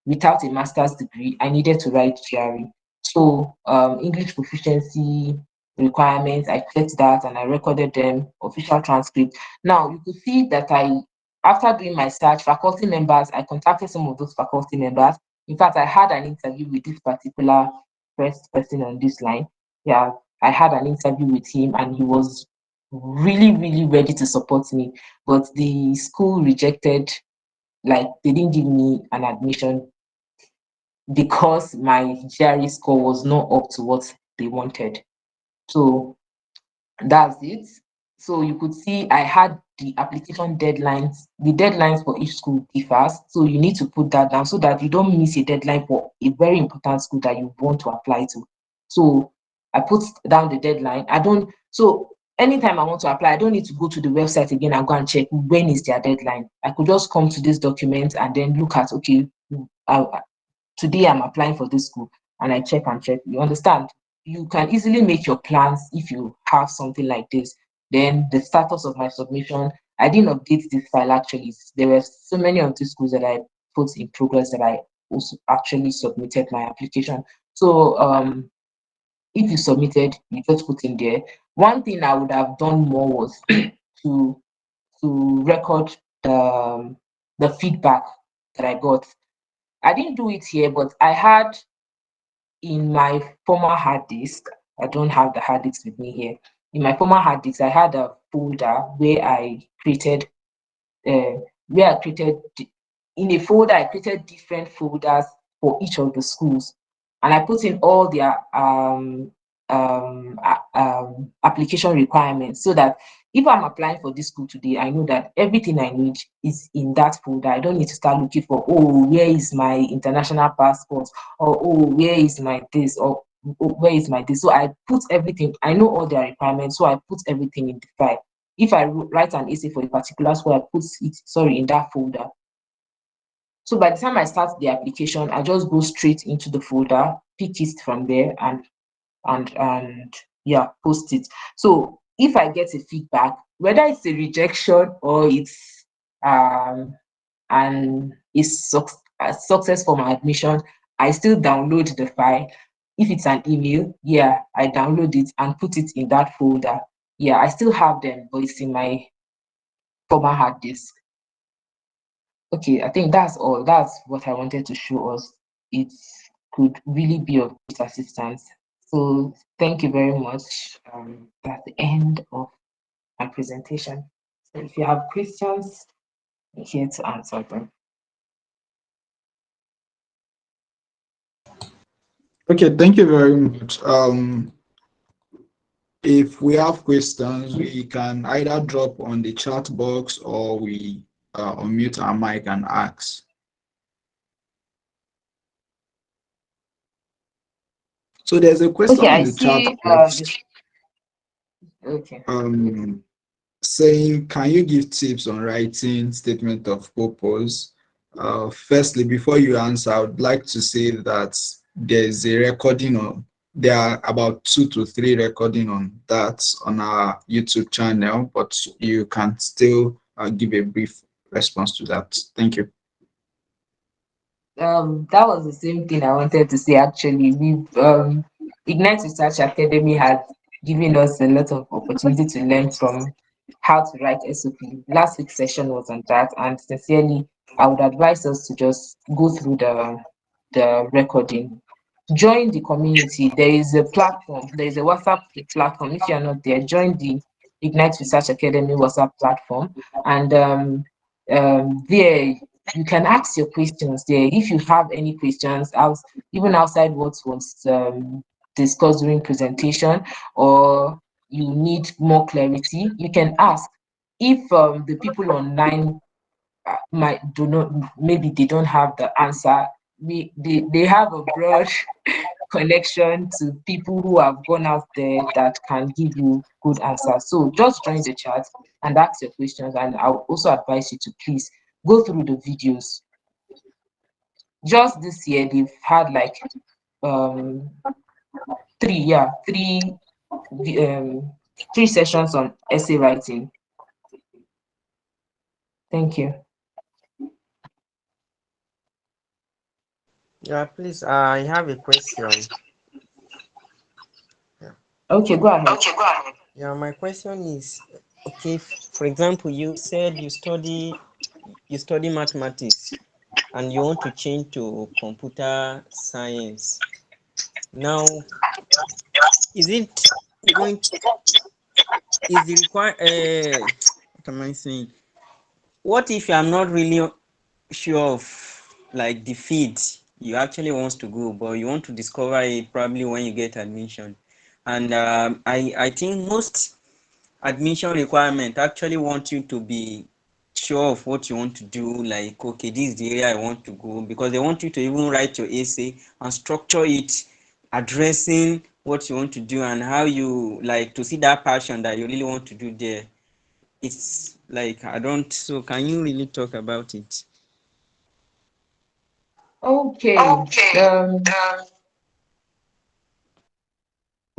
without a master's degree, I needed to write GRE. So English proficiency requirements, I checked that and I recorded them, official transcript. Now you could see that after doing my search, faculty members, I contacted some of those faculty members. In fact, I had an interview with this particular first person on this line. Yeah, I had an interview with him and he was really, really ready to support me. But the school rejected, like, they didn't give me an admission because my GRE score was not up to what they wanted. So that's it. So you could see I had the application deadlines. The deadlines for each school differs. So you need to put that down so that you don't miss a deadline for a very important school that you want to apply to. So I put down the deadline. So anytime I want to apply, I don't need to go to the website again and go and check when is their deadline. I could just come to this document and then look at, okay, today I'm applying for this school, and I check and check. You understand? You can easily make your plans if you have something like this. Then the status of my submission. I didn't update this file actually. There were so many of these schools that I put in progress that I also actually submitted my application. So if you submitted, you just put in there. One thing I would have done more was to record the feedback that I got. I didn't do it here, but I had in my former hard disk. I don't have the hard disk with me here. In my former hard disk, I had a folder uh, in a folder. I created different folders for each of the schools, and I put in all their application requirements so that if I'm applying for this school today, I know that everything I need is in that folder. I don't need to start looking for, oh, where is my international passport, or oh, where is my this, or oh, where is my this. So I put everything. I know all their requirements, so I put everything in the file. If I write an essay for a particular school, I put it, in that folder. So by the time I start the application, I just go straight into the folder, pick it from there, and yeah, post it. So if I get a feedback, whether it's a rejection or it's an a success for my admission, I still download the file. If it's an email, yeah, I download it and put it in that folder. Yeah, I still have them, but it's in my former hard disk. Okay, I think that's all. That's what I wanted to show us. It could really be of great assistance. So thank you very much. That's the end of my presentation. So if you have questions, I'm here to answer them. Okay, thank you very much. If we have questions, we can either drop on the chat box or we unmute our mic and ask. So there's a question Okay, on I the chat see. box Okay. um, saying, can you give tips on writing statement of purpose? Firstly, before you answer, I would like to say that there's a recording on, there are about 2 to 3 recording on that on our YouTube channel, but you can still give a brief response to that. Thank you. That was the same thing I wanted to say actually. We've Ignite Research Academy has given us a lot of opportunity to learn from how to write SOP. Last week's session was on that, and sincerely, I would advise us to just go through the recording. Join the community. There is a platform, there is a WhatsApp platform. If you are not there, join the Ignite Research Academy WhatsApp platform, and there you can ask your questions there. If you have any questions, even outside what was discussed during presentation, or you need more clarity, you can ask. If the people online might do not, maybe they don't have the answer, they have a broad connection to people who have gone out there that can give you good answers. So just join the chat and ask your questions, and I'll also advise you to please go through the videos. Just this year they've had like um three um 3 sessions on essay writing. Thank you. Yeah, please, I have a question. Yeah. Okay, go ahead. Yeah, my question is, okay, for example, you said you study mathematics and you want to change to computer science. Now, is it going to, is the require what am I saying? What if you are not really sure of like the field you actually wants to go, but you want to discover it probably when you get admission? And I think most admission requirement actually want you to be sure of what you want to do, like okay, this is the area I want to go, because they want you to even write your essay and structure it, addressing what you want to do and how you like to see that passion that you really want to do there. It's like I don't, so can you really talk about it? Okay.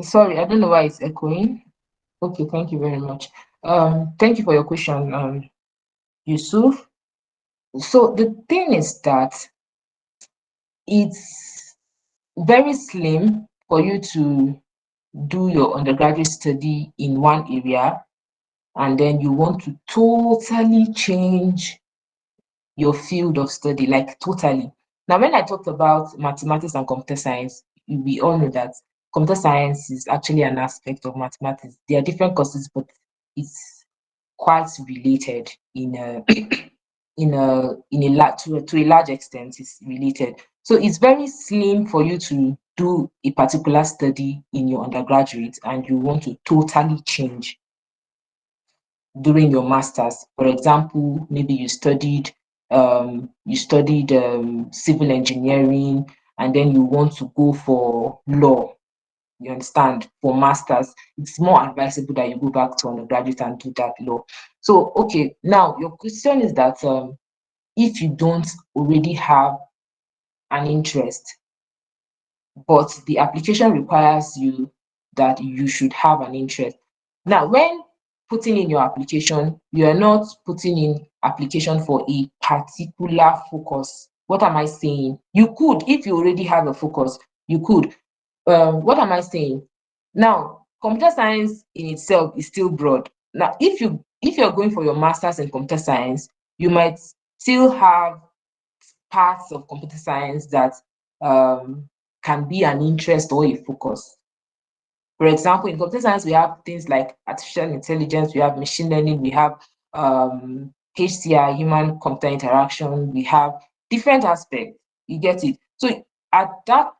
Sorry, I don't know why it's echoing. Okay, thank you very much. Thank you for your question, Yusuf. So the thing is that it's very slim for you to do your undergraduate study in one area, and then you want to totally change your field of study, like totally. Now, when I talked about mathematics and computer science, we all know that computer science is actually an aspect of mathematics. They are different courses, but it's quite related in a to a large extent. It's related. So it's very slim for you to do a particular study in your undergraduate and you want to totally change during your masters. For example, maybe you studied civil engineering, and then you want to go for law. You understand? For masters, it's more advisable that you go back to undergraduate and do that law. So, okay, now your question is that if you don't already have an interest, but the application requires you that you should have an interest. Now, when putting in your application, you are not putting in application for a particular focus. What am I saying? You could, if you already have a focus, you could. What am I saying? Now, computer science in itself is still broad. Now, if you're going for your master's in computer science, you might still have parts of computer science that can be an interest or a focus. For example, in computer science, we have things like artificial intelligence, we have machine learning, we have HCI, human computer interaction, we have different aspects. You get it? So at that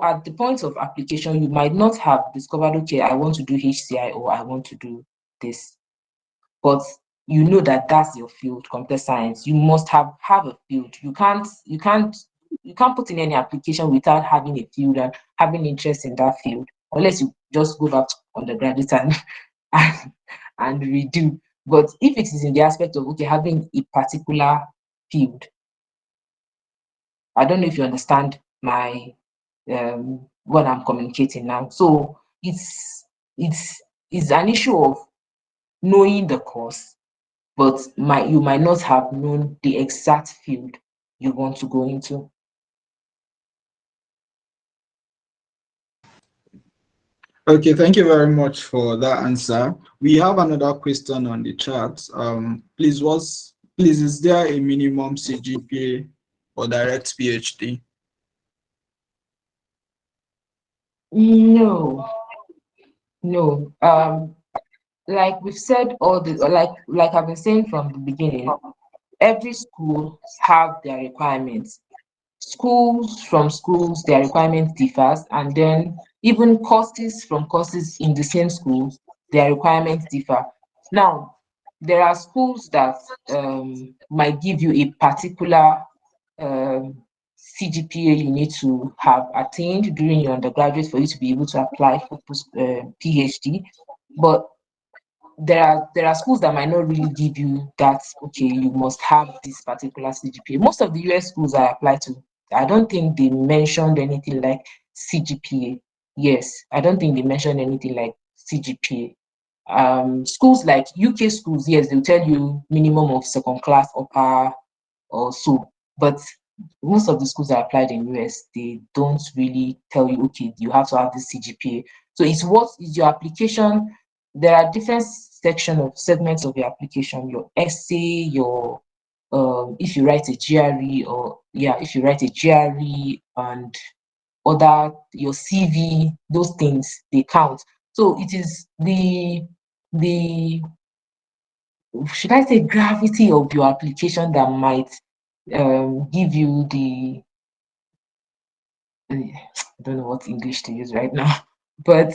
at the point of application, you might not have discovered, okay, I want to do HCI or I want to do this, but you know that that's your field, computer science. You must have a field. You can't put in any application without having a field and having interest in that field, unless you just go back to undergraduate and, and redo. But if it is in the aspect of, okay, having a particular field, I don't know if you understand my what I'm communicating now. So it's it's an issue of knowing the course, but you might not have known the exact field you want to go into. Okay, thank you very much for that answer. We have another question on the chat. Please, is there a minimum CGPA for direct PhD? No, no. Like we've said all the like I've been saying from the beginning, every school have their requirements. Schools, their requirements differs, and then even courses from courses in the same schools, their requirements differ. Now, there are schools that might give you a particular um, CGPA you need to have attained during your undergraduate for you to be able to apply for PhD. But there are schools that might not really give you that, okay, you must have this particular CGPA. Most of the US schools I applied to, I don't think they mentioned anything like CGPA. Yes, I don't think they mentioned anything like CGPA. Schools like UK schools, yes, they'll tell you minimum of second class upper or so. But most of the schools I applied in US, they don't really tell you, okay, you have to have this CGPA. So it's what is your application. There are different section of segments of your application, your essay, your if you write a GRE, or yeah, if you write a GRE and other your CV, those things they count. So it is the should I say gravity of your application that might give you the I don't know what English to use right now, but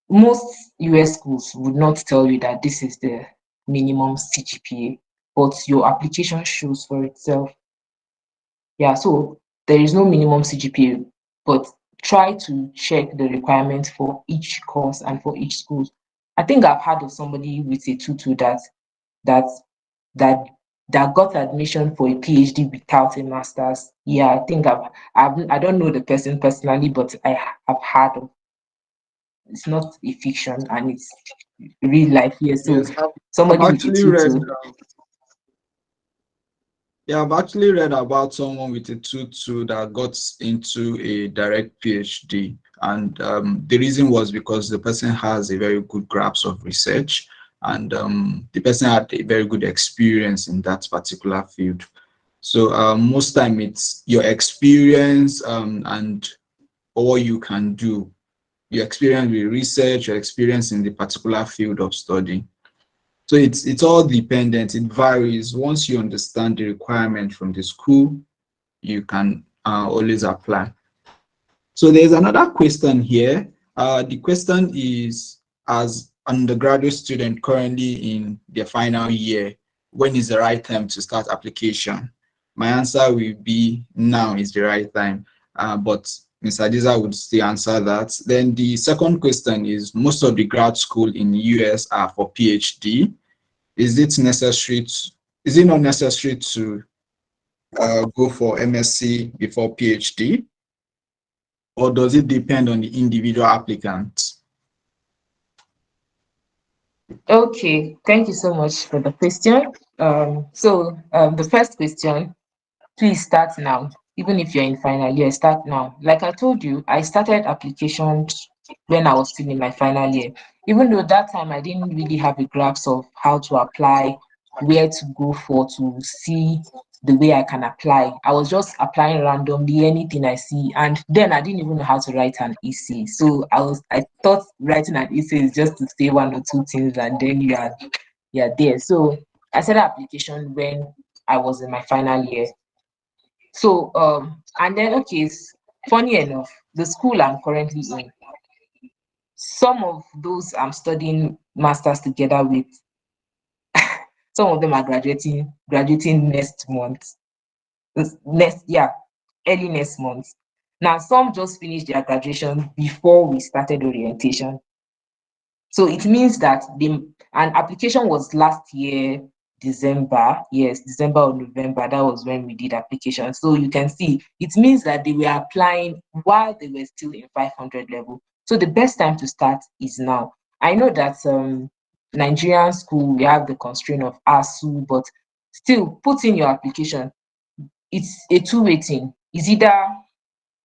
most US schools would not tell you that this is the minimum CGPA, but your application shows for itself. Yeah, so there is no minimum CGPA, but try to check the requirements for each course and for each school. I think I've heard of somebody with a tutu that that that got admission for a PhD without a master's. Yeah, I think I don't know the person personally, but I have heard of. It's not a fiction and it's real life here. So Yes, I've somebody with a actually read. tutu. Yeah, I've actually read about someone with a tutu that got into a direct PhD, and the reason was because the person has a very good grasp of research, and the person had a very good experience in that particular field. So most time it's your experience and what you can do, your experience with research, your experience in the particular field of study. So it's all dependent. It varies. Once you understand the requirement from the school, you can always apply. So there's another question here. The question is, as undergraduate student currently in their final year, when is the right time to start application? My answer will be now is the right time. But Ms. Adiza would still answer that. Then the second question is, most of the grad school in the US are for PhD. Is it not necessary to go for MSc before PhD, or does it depend on the individual applicant? Okay, thank you so much for the question. The first question, please start now. Even if you're in final year, start now. Like I told you, I started applications when I was still in my final year. Even though that time I didn't really have a grasp of how to apply where to go for to see the way I can apply. I was just applying randomly anything I see, and then I didn't even know how to write an essay. So I thought writing an essay is just to say one or two things and then you're there. So I started application when I was in my final year. So and then okay, funny enough, the school I'm currently in, some of those I'm studying masters together with, some of them are graduating next month. Next, yeah, early next month. Now some just finished their graduation before we started orientation. So it means that an application was last year, December. Yes, December or November. That was when we did application. So you can see it means that they were applying while they were still in 500 level. So the best time to start is now. I know that Nigerian school we have the constraint of ASU, but still put in your application. It's a two-way thing. It's either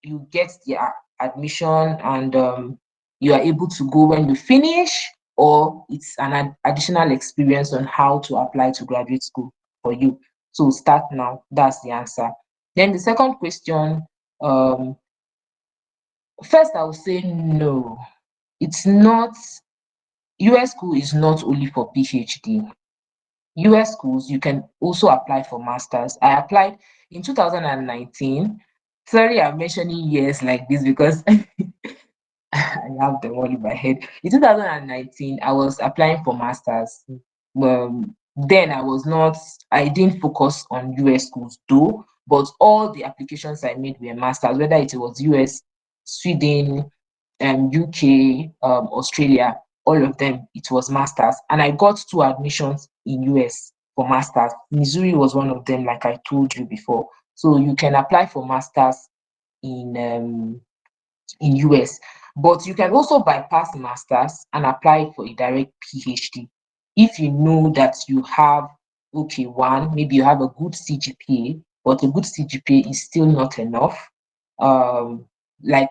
you get the admission and you are able to go when you finish, or it's an additional experience on how to apply to graduate school for you. So start now. That's the answer. Then the second question, um, first I would say no. It's not. US school is not only for PhD. US schools, you can also apply for masters. I applied in 2019. Sorry, I'm mentioning years like this because I have them all in my head. In 2019, I was applying for masters. Then I didn't focus on US schools though, but all the applications I made were masters, whether it was US, Sweden, UK, Australia, all of them, it was masters. And I got two admissions in US for masters. Missouri was one of them, like I told you before. So you can apply for masters in US. But you can also bypass masters and apply for a direct PhD. If you know that you have, okay, one, maybe you have a good CGPA, but a good CGPA is still not enough. Um, like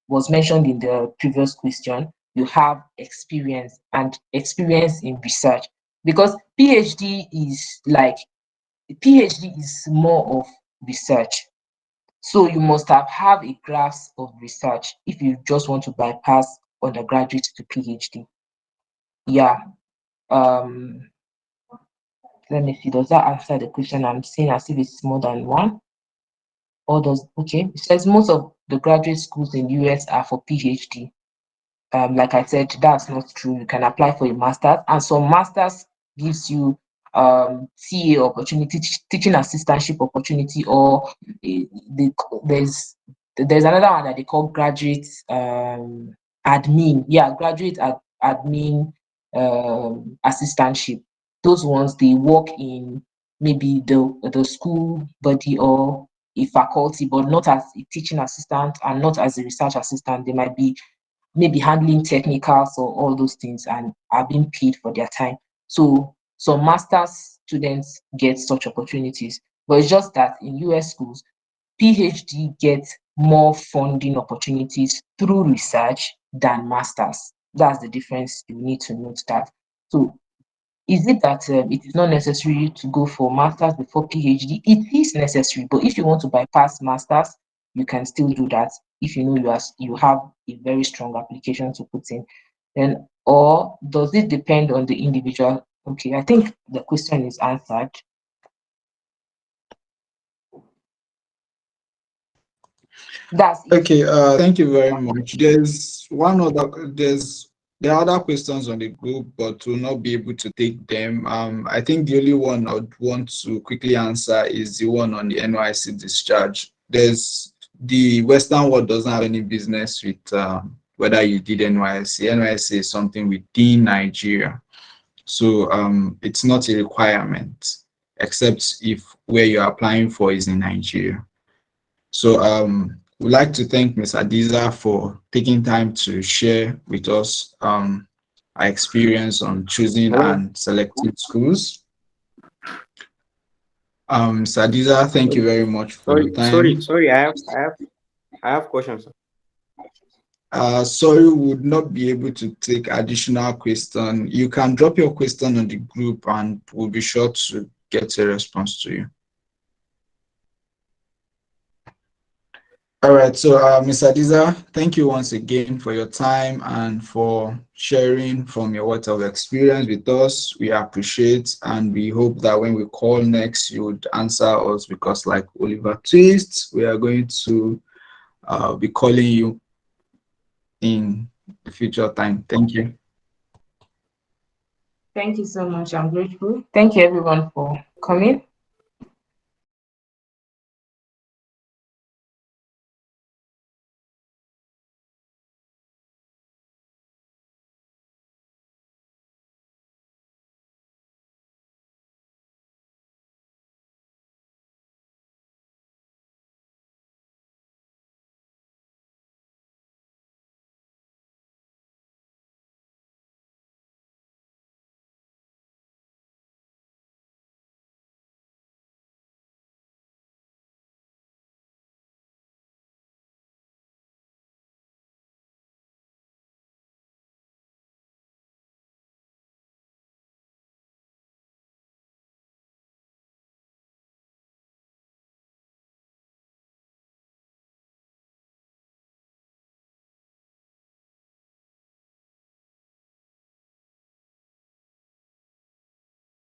was mentioned in the previous question, you have experience and experience in research, because PhD is more of research. So you must have a grasp of research if you just want to bypass undergraduate to PhD. Yeah. Um, Let me see. Does that answer the question? I'm saying as if it's more than one. Or does okay? It says most of the graduate schools in US are for PhD. Like I said, that's not true. You can apply for a master's, and some masters gives you TA opportunity, teaching assistantship opportunity, or the, there's there's another one that they call graduate admin. Yeah, admin assistantship. Those ones they work in maybe the school body or a faculty, but not as a teaching assistant and not as a research assistant. They might be maybe handling technicals or all those things and are being paid for their time. So some masters students get such opportunities, but it's just that in US schools, PhD gets more funding opportunities through research than masters. That's the difference. You need to note that. So is it that it is not necessary to go for masters before PhD? It is necessary, but if you want to bypass masters, you can still do that if you know you have a very strong application to put in. Then, or does it depend on the individual? Okay, I think the question is answered. That's it. Okay, thank you very much. There's there are other questions on the group, but we'll not be able to take them. I think the only one I would want to quickly answer is the one on the NYC discharge. There's the Western world doesn't have any business with whether you did NYC. NYC is something within Nigeria, so it's not a requirement, except if where you're applying for is in Nigeria. So we'd like to thank Ms. Adiza for taking time to share with us our experience on choosing Hello. and selecting schools. Ms. Adiza, thank you very much for your Sorry. time. I have questions. Sorry, we would not be able to take additional question. You can drop your question on the group and we'll be sure to get a response to you. All right, so Ms. Adiza, thank you once again for your time and for sharing from your wealth of experience with us. We appreciate and we hope that when we call next, you would answer us because like Oliver Twist, we are going to be calling you in the future time. Thank you. Thank you so much. I'm grateful. Thank you everyone for coming.